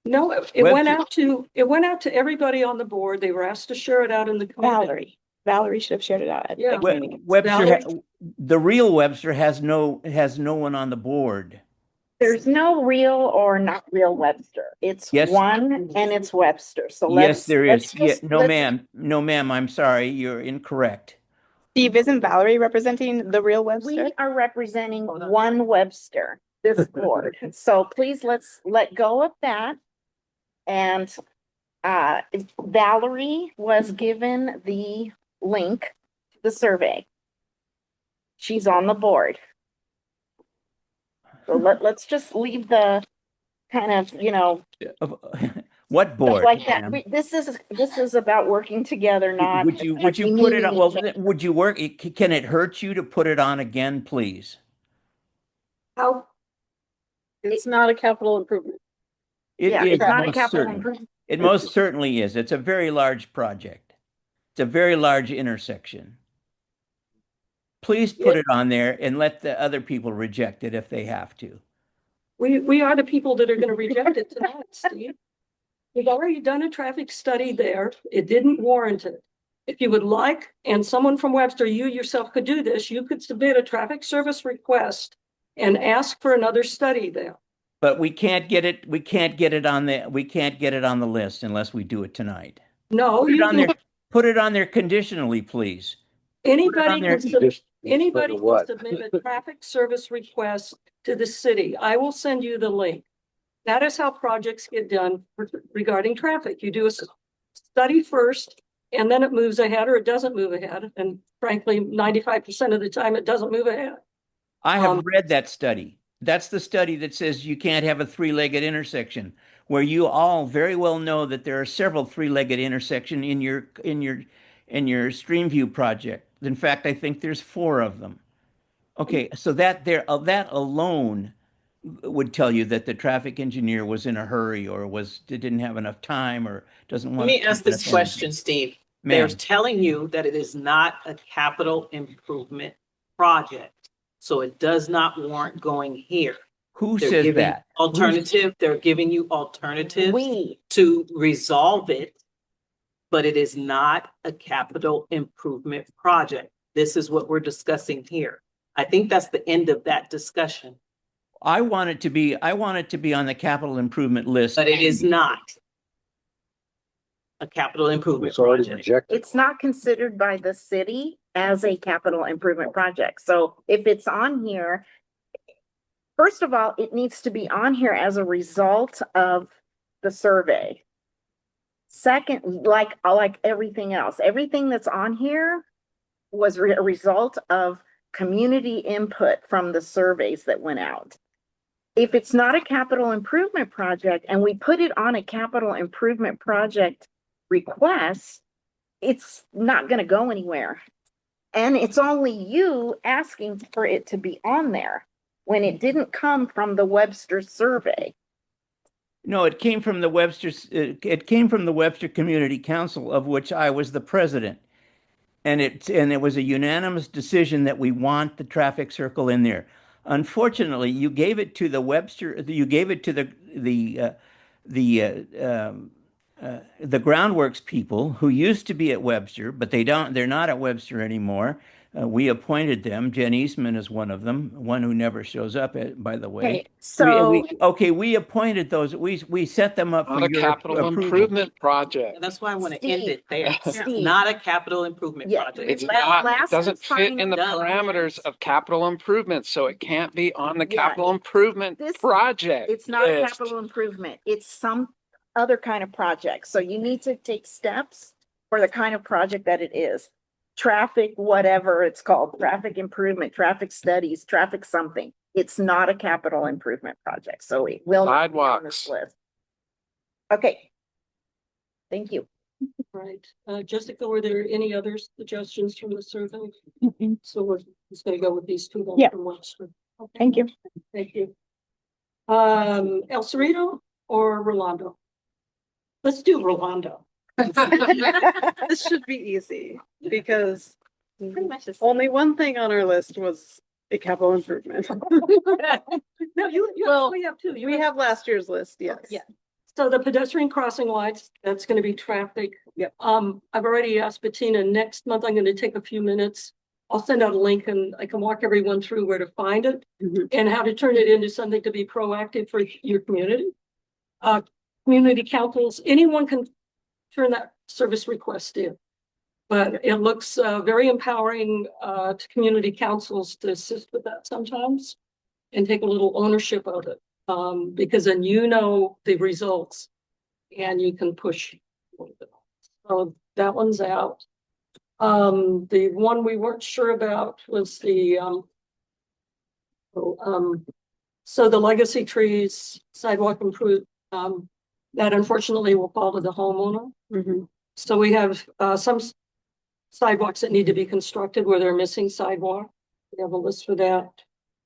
No, it went out to everybody on the board. They were asked to share it out in the community. Valerie should have shared it out. Yeah. Webster, the real Webster has no one on the board. There's no real or not real Webster. It's one and it's Webster. So yes, there is. No, ma'am. I'm sorry. You're incorrect. Steve, isn't Valerie representing the real Webster? We are representing one Webster, this board. So please let's let go of that. And Valerie was given the link to the survey. She's on the board. So let's just leave the kind of, what board? Like that. This is about working together, not. Would you put it on? Well, would you work? Can it hurt you to put it on again, please? How? It's not a capital improvement. It's not a capital improvement. It most certainly is. It's a very large project. It's a very large intersection. Please put it on there and let the other people reject it if they have to. We are the people that are going to reject it tonight, Steve. We've already done a traffic study there. It didn't warrant it. If you would like, and someone from Webster, you yourself could do this, you could submit a traffic service request and ask for another study there. But we can't get it. We can't get it on the list unless we do it tonight. No, put it on there conditionally, please. Anybody Anybody can What? submit a traffic service request to the city. I will send you the link. That is how projects get done regarding traffic. You do a study first, and then it moves ahead or it doesn't move ahead. And frankly, 95% of the time, it doesn't move ahead. I have read that study. That's the study that says you can't have a three-legged intersection, where you all very well know that there are several three-legged intersection in your Streamview project. In fact, I think there's 4 of them. Okay, so that alone would tell you that the traffic engineer was in a hurry or didn't have enough time or doesn't Let Mm-hmm. want me to ask spend this enough question, energy. Steve. They're Ma'am, telling you that it is not a capital improvement project, so it does not warrant going here. who They're says giving that? they're giving you alternatives We, to resolve it, but it is not a capital improvement project. This is what we're discussing here. I think that's the end of that discussion, I want it to be on the capital improvement list. but it is not a capital improvement It's already project. rejected. it's not considered by the city as a capital improvement project. So if it's on here, first of all, it needs to be on here as a result of the survey. Second, like everything else, everything that's on here was a result of community input from the surveys that went out. If it's not a capital improvement project and we put it on a capital improvement project request, it's not going to go anywhere. And it's only you asking for it to be on there when it didn't come from the Webster survey. No, it came from the Webster Community Council, of which I was the president. And it was a unanimous decision that we want the traffic circle in there. Unfortunately, you gave it to the groundworks people who used to be at Webster, but they're not at Webster anymore. We appointed them. Jen Eastman is one of them, one who never shows up, by the way. Okay, so we appointed those. We set them up for Not a your capital approval. improvement project. That's why I want to end Steve, it there. Steve. Not a capital improvement Yeah, project. It's La- not, it last doesn't and fit in the final- parameters of capital improvement, so it can't be on the Yeah, capital improvement this- project. It's not a list. capital improvement. It's some other kind of project. So you need to take steps for the kind of project that it is. Traffic, whatever it's called, traffic improvement, traffic studies, traffic something. It's not a capital improvement project. So it will not be on this Sidewalks. list. Okay. Thank you. Right. Jessica, were there any other suggestions from the survey? So we're just gonna go with these 2 then Yeah. from Webster. Okay. Thank you. Thank you. El Cerrito or Rolando? Let's do Rolando. This should be easy because Pretty much the same. only one thing on our list was a capital improvement. No, you Well, actually have 2. We have last year's list, yes. Yeah. So the pedestrian crossing lights, that's gonna be traffic. Yep. I've already asked Bettina, next month I'm gonna take a few minutes. I'll send out a link and I can walk everyone through where to find it and how to turn it into something to be proactive for your community. Community councils, anyone can turn that service request in. But it looks very empowering to community councils to assist with that sometimes and take a little ownership of it. Because then you know the results and you can push. So that one's out. The one we weren't sure about was so the legacy trees sidewalk improve, that unfortunately will fall to the homeowner. So we have some sidewalks that need to be constructed where they're missing sidewalk. We have a list for that.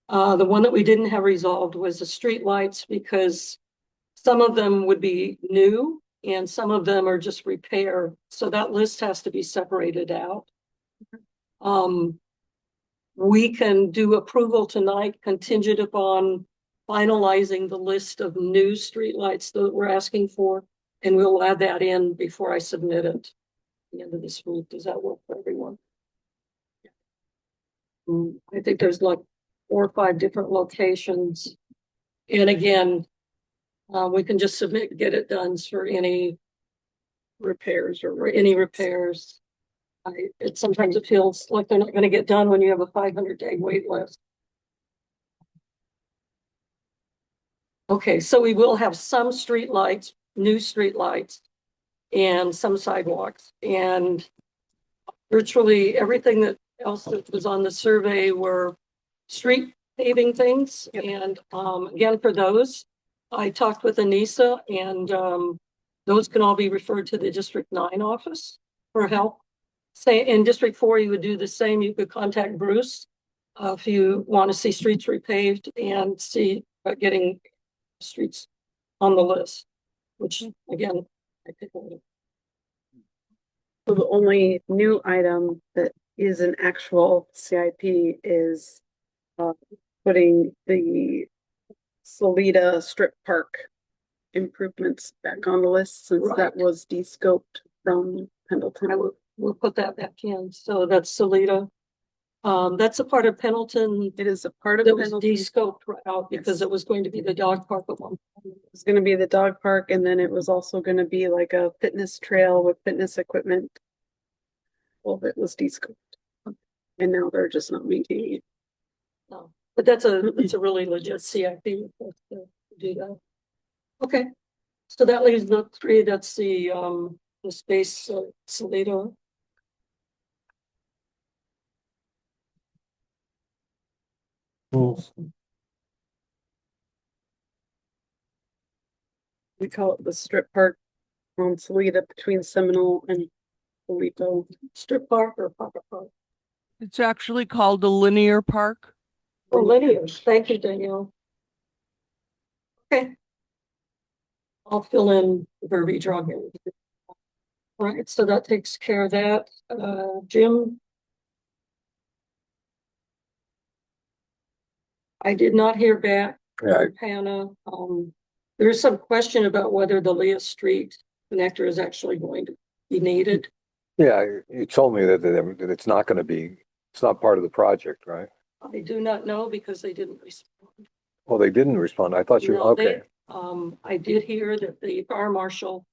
The one that we didn't have resolved was the street lights because some of them would be new and some of them are just repair. So that list has to be separated out. We can do approval tonight contingent upon finalizing the list of new streetlights that we're asking for. And we'll add that in before I submit it at the end of this week. Does that work for everyone? I think there's like 4 or 5 different locations. And again, we can just submit, get it done for any repairs or any repairs. Sometimes it feels like they're not gonna get done when you have a 500-day wait list. Okay, so we will have some street lights, new street lights, and some sidewalks, and virtually everything that else that was on the survey were street paving things. And again, for those, I talked with Anissa, and those can all be referred to the District 9 office for help. Say in District 4, you would do the same. You could contact Bruce if you want to see streets repaved and see about getting streets on the list, which again, I think. So the only new item that is an actual CIP is putting the Salida Strip Park improvements back on the list since that was de-scoped from Pendleton. We'll put that back in. So that's Salida. That's a part of Pendleton. It is a part of that was Pendleton. de-scoped out because it was going to be the dog park at one point. It was going to be the dog park, and then it was also going to be like a fitness trail with fitness equipment. Well, it was de-scoped, and now they're just not maintaining it. No, but it's a really legit CIP to do that. Okay, so that leaves the 3. That's the space Salida. We call it the strip park on Salida between Seminole and Toledo. Strip park or pocket park? It's actually called the linear park. Oh, linear. Thank you, Danielle. Okay. I'll fill in the verbiage wrong here. All right, so that takes care of that. Jim? I did not hear back from Hannah. There is some question about whether the Leah Street connector is actually going to be needed. Yeah, you told me that it's not going to be, it's not part of the project, right? I do not know because they didn't respond. Well, they didn't respond. I thought you, No, okay. I did hear that the fire marshal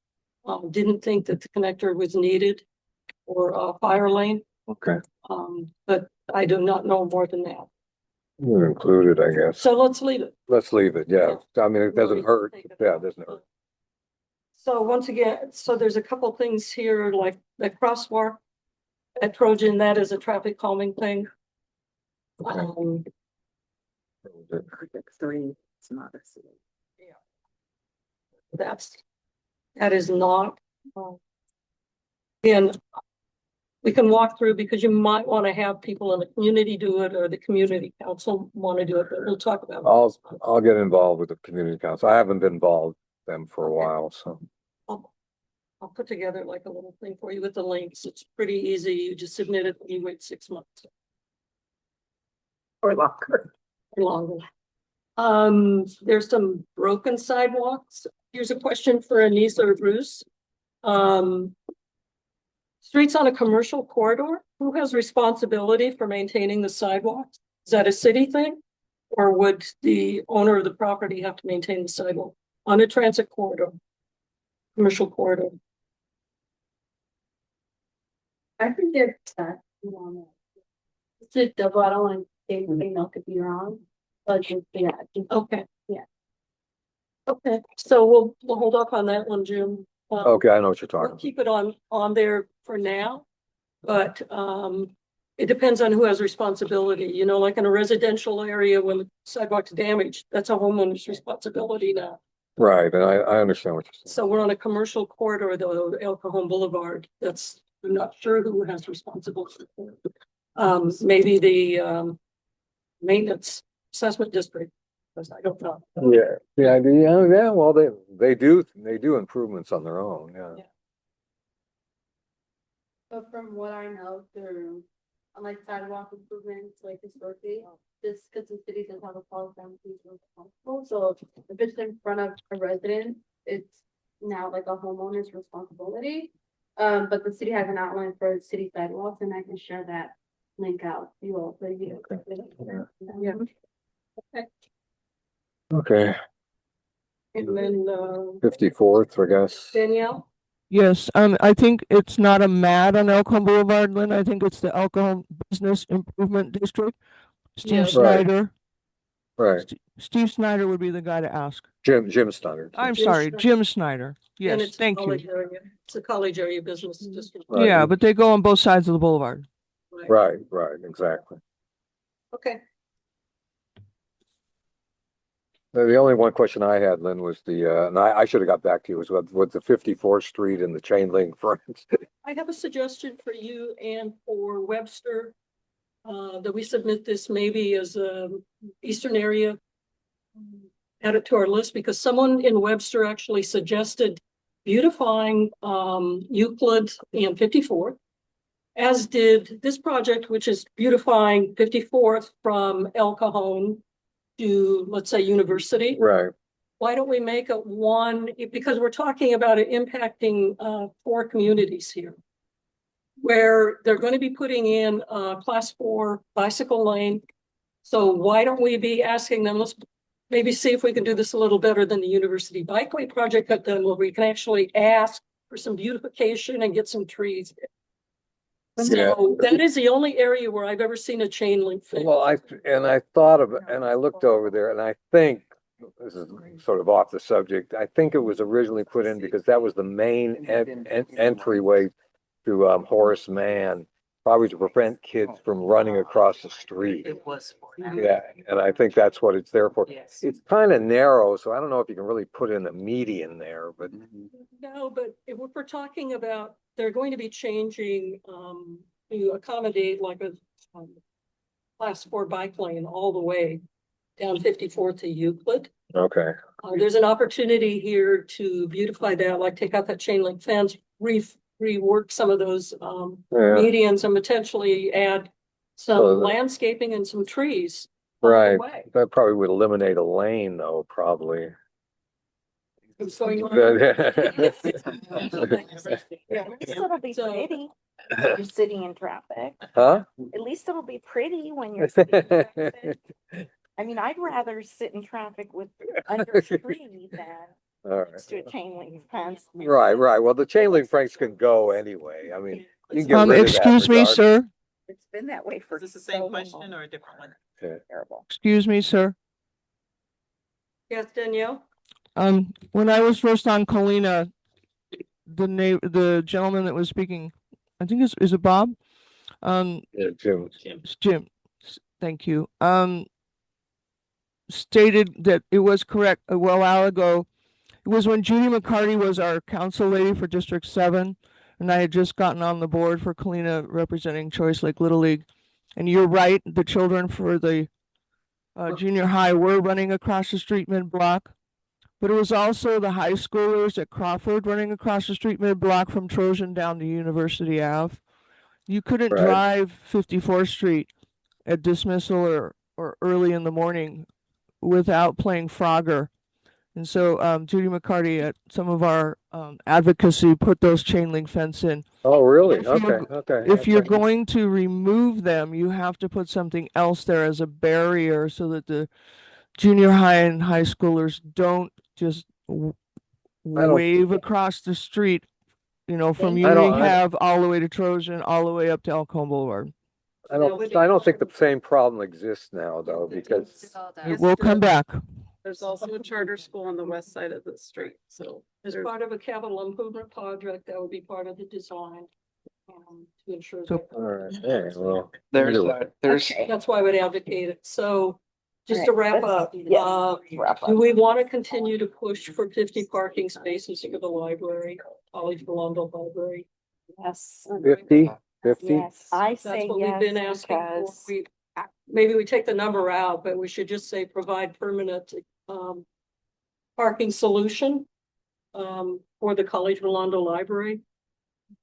didn't think that the connector was needed for a fire lane. Okay. But I do not know more than that. We're included, I guess. So let's leave it. Let's leave it, yeah. I mean, it doesn't hurt. Yeah, it doesn't hurt. So once again, so there's a couple things here, like the crosswalk at Trojan, that is a traffic calming thing. Project 3, it's not a city. That is not. And we can walk through because you might want to have people in the community do it, or the community council want to do it, but we'll talk about it. I'll get involved with the community council. I haven't been involved with them for a while, so. I'll put together like a little thing for you with the links. It's pretty easy. You just submit it and you wait 6 months. Or longer. Or longer. There's some broken sidewalks. Here's a question for Anissa or Bruce. Streets on a commercial corridor, who has responsibility for maintaining the sidewalks? Is that a city thing? Or would the owner of the property have to maintain the sidewalk on a transit corridor, commercial corridor? I think they're it's a double. I don't want to say anything else could be wrong, but just, yeah. Okay. Yeah. Okay. So we'll hold off on that one, Jim. Okay, I know what you're talking We'll about. keep it on there for now, but it depends on who has responsibility. You know, like in a residential area when the sidewalk's damaged, that's a homeowner's responsibility now. Right, and I understand what you're saying. So we're on a commercial corridor, though, El Cajon Boulevard. I'm not sure who has responsibility. Maybe the maintenance assessment district, because I don't know. Yeah. Well, they do improvements on their own. Yeah. But from what I know, through like sidewalk improvements, like historically, just because the city does have a policy on who's responsible. So if it's in front of a resident, it's now like a homeowner's responsibility. But the city has an outline for city sidewalks, and I can share that link out to you all. So you Yeah. Okay. Okay. And then 54th, I guess. Danielle? Yes, I think it's not a MAD on Elkhorn Boulevard, Lynn. I think it's the Elkhorn Business Improvement District. Steve Yeah. Right. Snyder. Right. Steve Snyder would be the guy to ask. Jim Stunner. I'm Jim sorry, Snyder. Jim Snyder. And Yes, it's a thank you. college area. It's a college area business district. Right. Yeah, but they go on both sides of the boulevard. Right, exactly. Okay. The only one question I had, Lynn, was and I should have got back to you, was with the 54th Street and the chain link fence. I have a suggestion for you and for Webster, that we submit this maybe as a Eastern area. Add it to our list because someone in Webster actually suggested beautifying, Euclid and 54th. As did this project, which is beautifying 54th from El Cajon to, let's say, University. Right. Why don't we make it one, because we're talking about it impacting 4 communities here. Where they're going to be putting in a class 4 bicycle lane. So why don't we be asking them, let's maybe see if we can do this a little better than the University Bikeway project got done, where we can actually ask for some beautification and get some trees. So that is the only area where I've ever seen a chain link fence. Well, I looked over there, and I think, this is sort of off the subject, I think it was originally put in because that was the main entryway to Horace Mann, probably to prevent kids from running across the street. It was for that. Yeah, and I think that's what it's there for. Yes. It's kind of narrow, so I don't know if you can really put in a median there, but No, but if we're talking about, they're going to be changing, to accommodate like a class 4 bike lane all the way down 54th to Euclid. okay. There's an opportunity here to beautify that, like take out that chain link fence, rework some of those medians and potentially add some So landscaping and some trees. Right. That probably would eliminate a lane though, probably. What's going on? Yeah, at least it'll be pretty when you're sitting in traffic. Huh? At least it'll be pretty when you're sitting in traffic. I mean, I'd rather sit in traffic with under a tree than All right. next to a chain link fence. Right. Well, the chain link fence can go anyway. I mean, you can get rid of that Excuse me, regardless. sir. It's been that way for Is this the so same long. question or a different one? Yeah. Terrible. Excuse me, sir. Yes, Danielle? When I was first on Colina, the gentleman that was speaking, I think is it Bob? Yeah, Jim. Jim, thank you. Stated that it was correct a while ago. It was when Judy McCarty was our council lady for District 7, and I had just gotten on the board for Colina representing Choice Lake Little League. And you're right, the children for the junior high were running across the street mid-block. But it was also the high schoolers at Crawford running across the street mid-block from Trojan down to University Ave. You couldn't Right. drive 54th Street at dismissal or early in the morning without playing Frogger. And so Judy McCarty at some of our advocacy put those chain link fence in. Oh, really? If you're- Okay. If you're going to remove them, you have to put something else there as a barrier so that the junior high and high schoolers don't just wave across the street, from I don't- Rehab all the way to Trojan, all the way up to Elkhorn Boulevard. I don't think the same problem exists now though, because It will come back. There's also a charter school on the west side of the street, so. As part of a capital improvement project, that would be part of the design. To ensure So- that. all right. Yeah, well, There's, either way. That's why I would advocate it. So just to wrap up, wrap do we want to continue to push for 50 parking spaces for the library, College Belonged Library? Yes. 50? Yes, I That's say what we've been yes asking for. because Maybe we take the number out, but we should just say provide permanent parking solution for the College Rolando Library.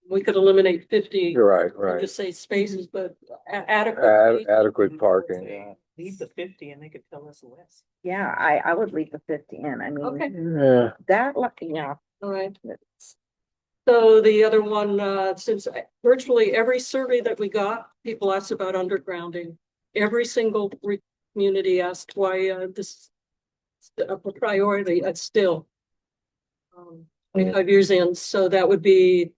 We could eliminate 50. You're and right. just say spaces, but adequate. Adequate parking. Leave the 50 and they could tell us less. yeah, I would leave the 50 in. I mean, Okay, Yeah. that lucky, yeah. all right. So the other one, since virtually every survey that we got, people asked about undergrounding. Every single community asked why this is a priority. It's still. 25 years in, so that would be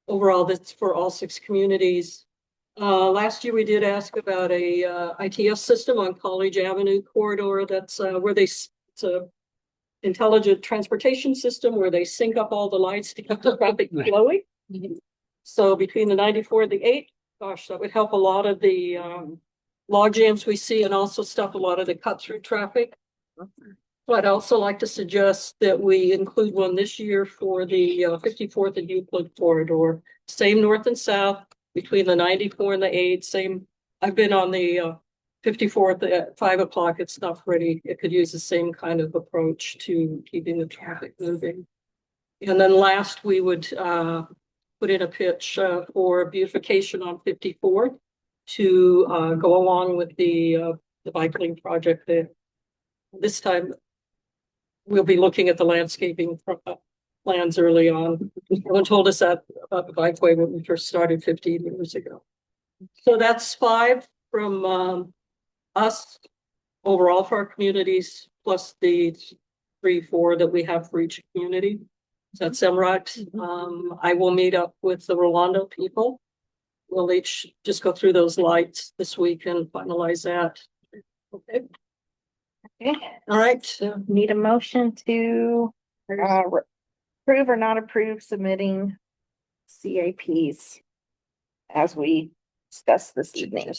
overall, that's for all 6 communities. Last year we did ask about a ITS system on College Avenue corridor. That's where it's a intelligent transportation system where they sync up all the lights to keep the traffic flowing. So between the 94 and the 8, gosh, that would help a lot of the log jams we see and also stop a lot of the cut through traffic. So I'd also like to suggest that we include one this year for the 54th and Euclid corridor. Same north and south between the 94 and the 8. Same. I've been on the 54th at 5 o'clock. It's not pretty. It could use the same kind of approach to keeping the traffic moving. And then last, we would put in a pitch for beautification on 54 to go along with the bike lane project there. This time, we'll be looking at the landscaping plans early on. Someone told us that about the bikeway when we first started 15 years ago. So that's 5 from us overall for our communities, plus the 3, 4 that we have for each community. Does that sound right? I will meet up with the Rolando people. We'll each just go through those lights this week and finalize that. Okay. Okay. All right. Need a motion to approve or not approve submitting CAPs as we discussed this evening.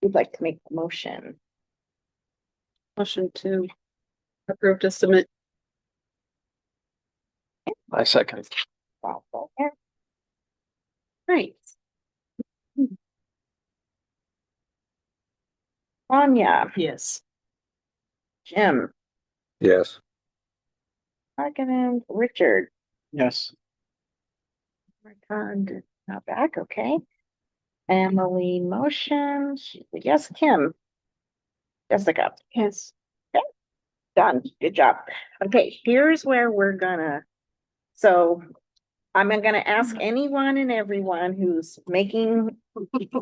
We'd like to make the motion. Motion to approve to submit. I second. Right. Anya, Yes. Jim, Yes. Markin, Richard, Yes. Markand, not back, okay. Emily, motion, yes, Kim. Jessica. Yes. Okay. Done, good job. Okay, here's where we're gonna, so I'm gonna ask anyone and everyone who's making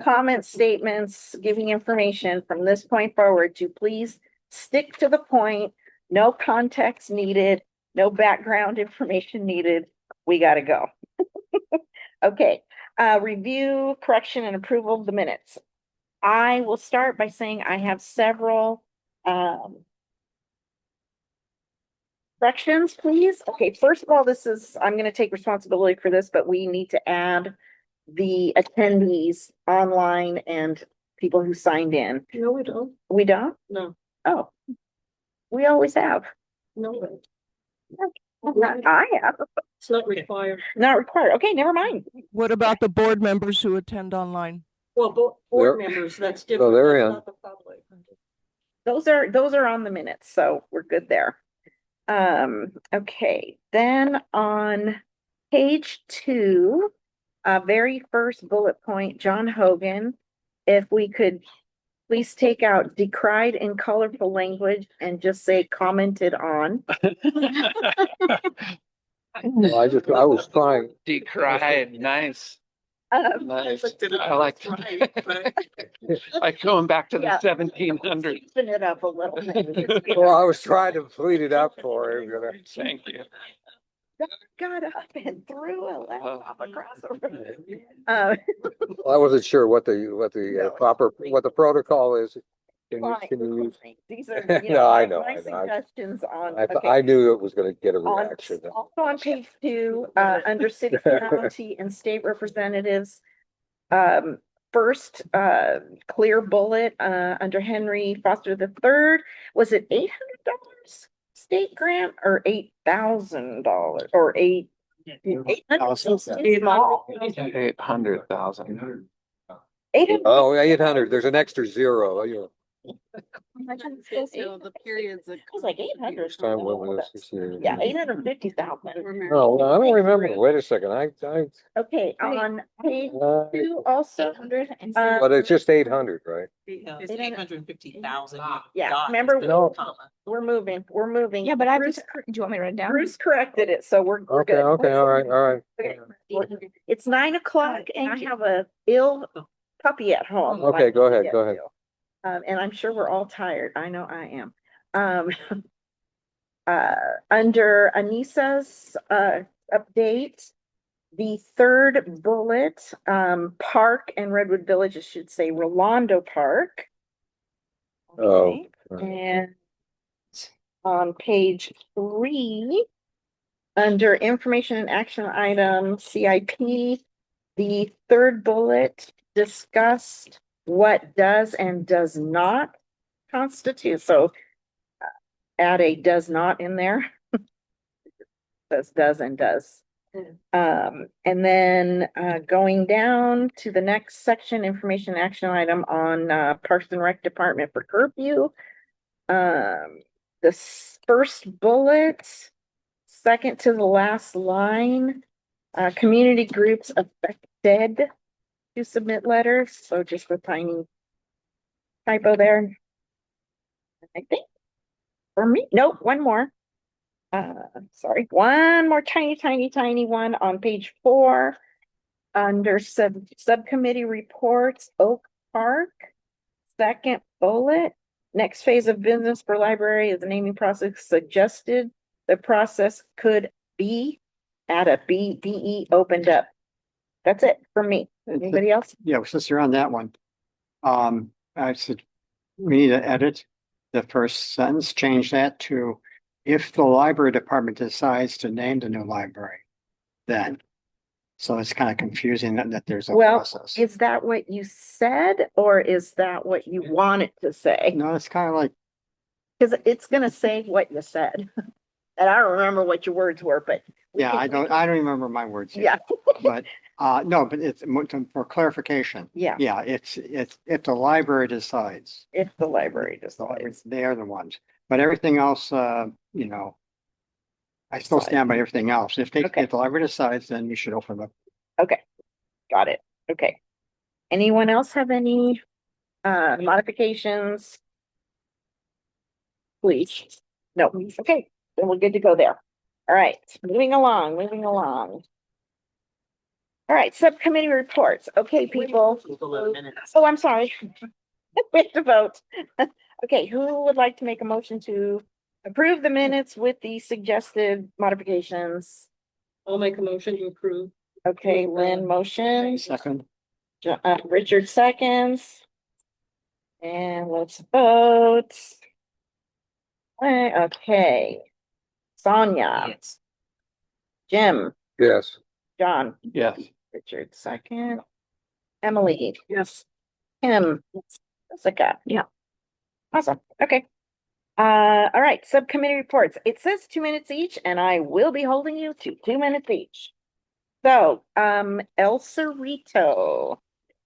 comments, statements, giving information from this point forward to please stick to the point. No context needed, no background information needed. We gotta go. Okay, review, correction, and approval of the minutes. I will start by saying I have several corrections, please. Okay, first of all, I'm going to take responsibility for this, but we need to add the attendees online and people who signed in. No, we don't. We don't? No. Oh, we always have. No. I have. It's not required. Not required. Okay, never mind. What about the board members who attend online? Well, board members, that's different. So they're That's in. not the public. Those are on the minutes, so we're good there. Okay, then on page 2, very first bullet point, John Hogan, if we could please take out decried in colorful language and just say commented on. I was trying. Decried, nice. Nice. I like Right. like going back to the Yeah. 1700s. Open it up a little bit. Well, I was trying to fleet it up for him. Thank you. Got up and threw a laptop across the room. I wasn't sure what the proper, what the protocol is. Can you use? These are, No, I know, my I know. suggestions on. I knew it was gonna get a On- reaction. Also on page 2, under city, county, and state representatives. First, clear bullet, under Henry Foster III, was it $800 state grant or $8,000 or $800? 800,000. 800. Oh, 800, there's an extra zero. The periods. It was like 800. Time limit is 6 years. Yeah, 850,000. No, I don't remember. Wait a second. Okay, on page 2 also. But it's just 800, right? Yeah, it's 850,000. Yeah, remember, No. we're moving. Yeah, but I just, do you want me to write it down? Bruce corrected it, so we're Okay, good. okay, all right. Okay. It's 9 o'clock and I have a ill puppy at home. Okay, go ahead, go ahead. And I'm sure we're all tired. I know I am. Under Anissa's update, the third bullet, Park and Redwood Village, it should say Rolando Park. Oh, And on page 3, under information and action item CIP, the third bullet discussed what does and does not constitute. So add a does not in there. Says does and does. And then going down to the next section, information action item on Parks and Rec Department for curfew. The first bullet, second to the last line, community groups affected to submit letters. So just a tiny typo there. I think for me, nope, one more. Sorry, one more tiny one on page 4 under subcommittee reports, Oak Park, second bullet. Next phase of business for library is the naming process suggested. The process could be at a BDE opened up. That's it for me. Anybody else? Yeah, since you're on that one, I said we need to edit the first sentence, change that to if the library department decides to name the new library, then. So it's kind of confusing that there's a process. Is that what you said, or is that what you want it to say? No, it's kind of like, because it's gonna say what you said. And I don't remember what your words were, but yeah, I don't remember my words. Yeah. But no, but it's for clarification. Yeah. Yeah, it's if the library decides. If the library decides. They are the ones. But everything else, you know, I still stand by everything else. If the library decides, then you should open up. Okay, got it. Okay. Anyone else have any modifications? Please. No. Okay, then we're good to go there. All right, moving along. All right, subcommittee reports. Okay, people. Oh, I'm sorry. We have to vote. Okay, who would like to make a motion to approve the minutes with the suggested modifications? I'll make a motion to approve. Okay, Lynn motion, Second. Richard seconds. And let's vote. Okay. Sonia. Yes. Jim, yes. John, Yes. Richard second. Emily, Yes. Kim, Jessica. Yeah. Awesome. Okay. All right, subcommittee reports. It says 2 minutes each, and I will be holding you to 2 minutes each. So, El Cerrito.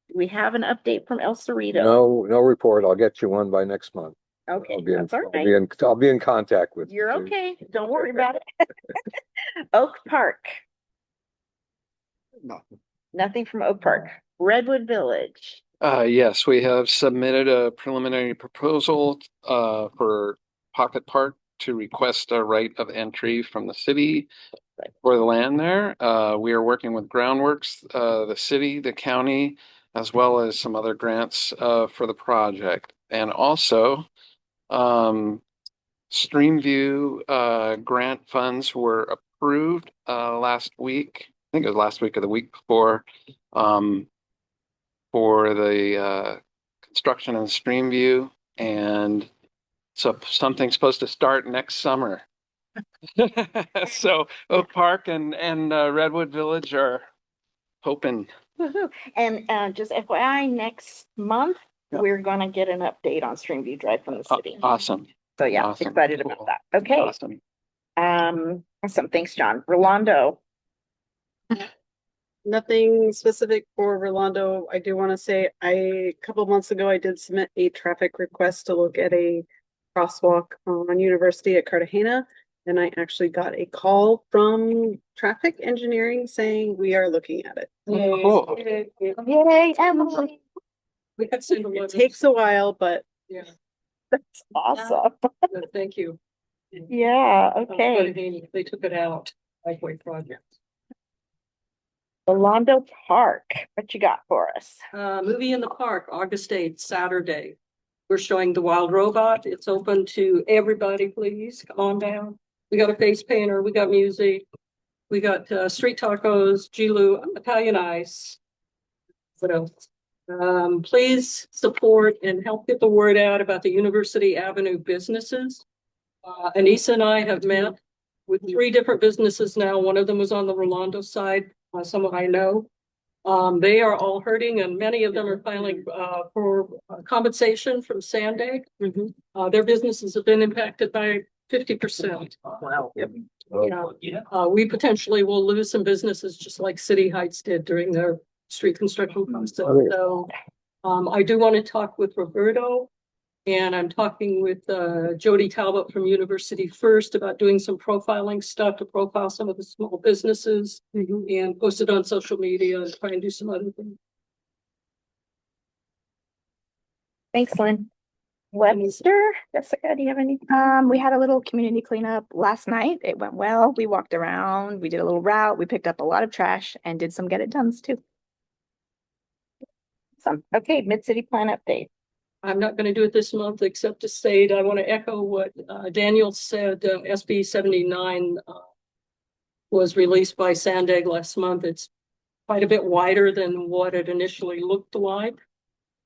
Do we have an update from El Cerrito? No report. I'll get you one by next month. Okay, I'll be that's all right. I'll be in contact with You're you. okay. Don't worry about it. Oak Park. No. Nothing from Oak Park. Redwood Village. Yes, we have submitted a preliminary proposal for Pocket Park to request a right of entry from the city for the land there. We are working with Groundworks, the city, the county, as well as some other grants for the project. And also, Streamview grant funds were approved last week. I think it was last week or the week before, for the construction of Streamview, and so something's supposed to start next summer. So Oak Park and Redwood Village are hoping. Woohoo. And just FYI, next month, we're gonna get an update on Streamview Drive from the city. Awesome. So yeah, Awesome. excited about that. Okay. Awesome. Awesome. Thanks, John. Rolando. Nothing specific for Rolando. I do want to say a couple months ago, I did submit a traffic request to look at a crosswalk on University at Cartagena. And I actually got a call from traffic engineering saying we are looking at it. Yay. Cool. Yay, Emily. It takes a while, but Yeah, That's awesome. thank you. Yeah, okay. They took it out, Lifeway project. Rolando Park, what you got for us? Movie in the Park, August 8th, Saturday. We're showing The Wild Robot. It's open to everybody, please. Come on down. We got a face painter, we got music, we got street tacos, Gilu, Italian ice. What else? Please support and help get the word out about the University Avenue businesses. Anissa and I have met with 3 different businesses now. One of them was on the Rolando side, someone I know. They are all hurting, and many of them are filing for compensation from Sandag. Their businesses have been impacted by 50%. Wow. Yep. We potentially will lose some businesses just like City Heights did during their street construction process. So I do want to talk with Roberto, and I'm talking with Jody Talbot from University First about doing some profiling stuff to profile some of the small businesses and post it on social media and try and do some other things. Thanks, Lynn. Webster, Jessica, do you have any? We had a little community cleanup last night. It went well. We walked around, we did a little route, we picked up a lot of trash and did some get it dones too. Okay, Mid-City Plan update. I'm not going to do it this month, except to state, I want to echo what Daniel said. SB 79 was released by Sandag last month. It's quite a bit wider than what it initially looked like.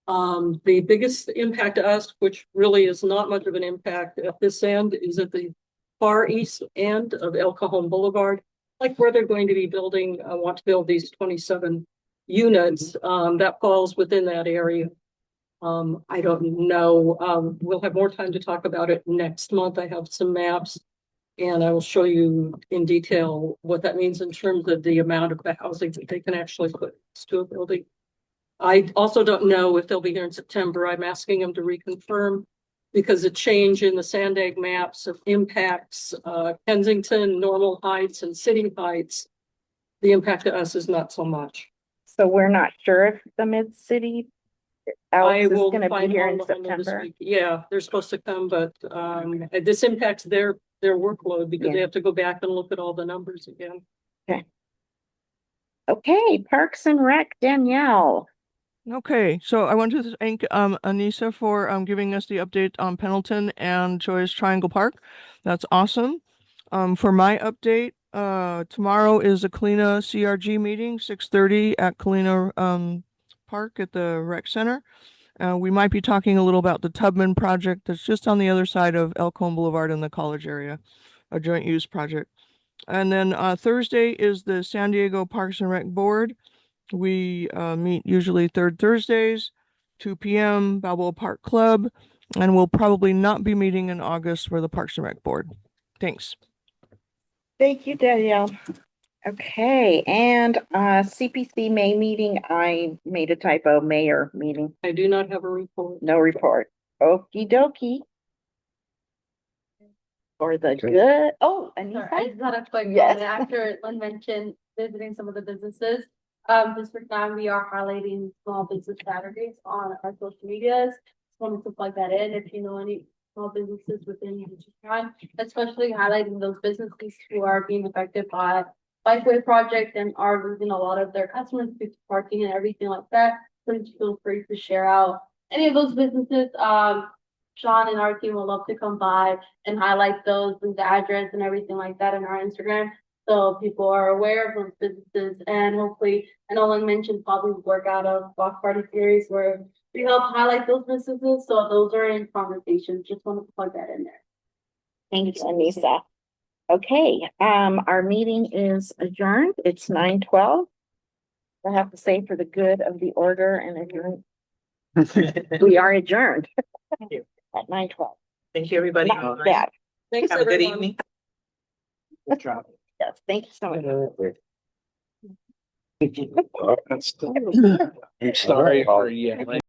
The biggest impact to us, which really is not much of an impact at this end, is at the far east end of El Cajon Boulevard, like where they're going to be building, want to build these 27 units. That falls within that area. I don't know. We'll have more time to talk about it next month. I have some maps and I will show you in detail what that means in terms of the amount of the housing that they can actually put to a building. I also don't know if they'll be here in September. I'm asking them to reconfirm because a change in the Sandag maps of impacts Kensington, Normal Heights, and City Heights. The impact to us is not so much. So we're not sure if the Mid-City Alex is will going to be find here out in on this September. week. Yeah, they're supposed to come, but this impacts their workload because they have to go back and look at all the numbers again. Okay, Parks and Rec, Danielle. Okay, so I want to thank Anissa for giving us the update on Pendleton and Joyous Triangle Park. That's awesome. For my update, tomorrow is a Kalina CRG meeting, 6:30 at Kalina Park at the Rec Center. We might be talking a little about the Tubman project that's just on the other side of El Cajon Boulevard in the college area, a joint use project. And then Thursday is the San Diego Parks and Rec Board. We meet usually third Thursdays, 2 p.m., Balboa Park Club, and we'll probably not be meeting in August for the Parks and Rec Board. Thanks. Thank you, Danielle. Okay, and CPC May meeting, I made a typo, mayor meeting. I do not have a report. No report. Okie dokie. For the good, oh, Anissa? I just had a quick Yes. comment after Lynn mentioned visiting some of the businesses. District 9, we are highlighting small business Saturdays on our social medias. Just wanted to plug that in if you know any small businesses within District 9, especially highlighting those businesses who are being affected by bikeway project and are losing a lot of their customers due to parking and everything like that. Please feel free to share out any of those businesses. Sean and our team will love to come by and highlight those with the address and everything like that in our Instagram. So people are aware of those businesses, and hopefully, I know Lynn mentioned probably work out of block party series where we help highlight those businesses. So those are in conversation. Just wanted to plug that in there. Thanks, Anissa. Okay, our meeting is adjourned. It's 9:12. I have to say for the good of the order and adjourn. We are adjourned. Thank you. At 9:12. Thank you, everybody. Not bad. Thanks, Have a good everyone. evening. Yes, thank you so much. I'm sorry for yelling.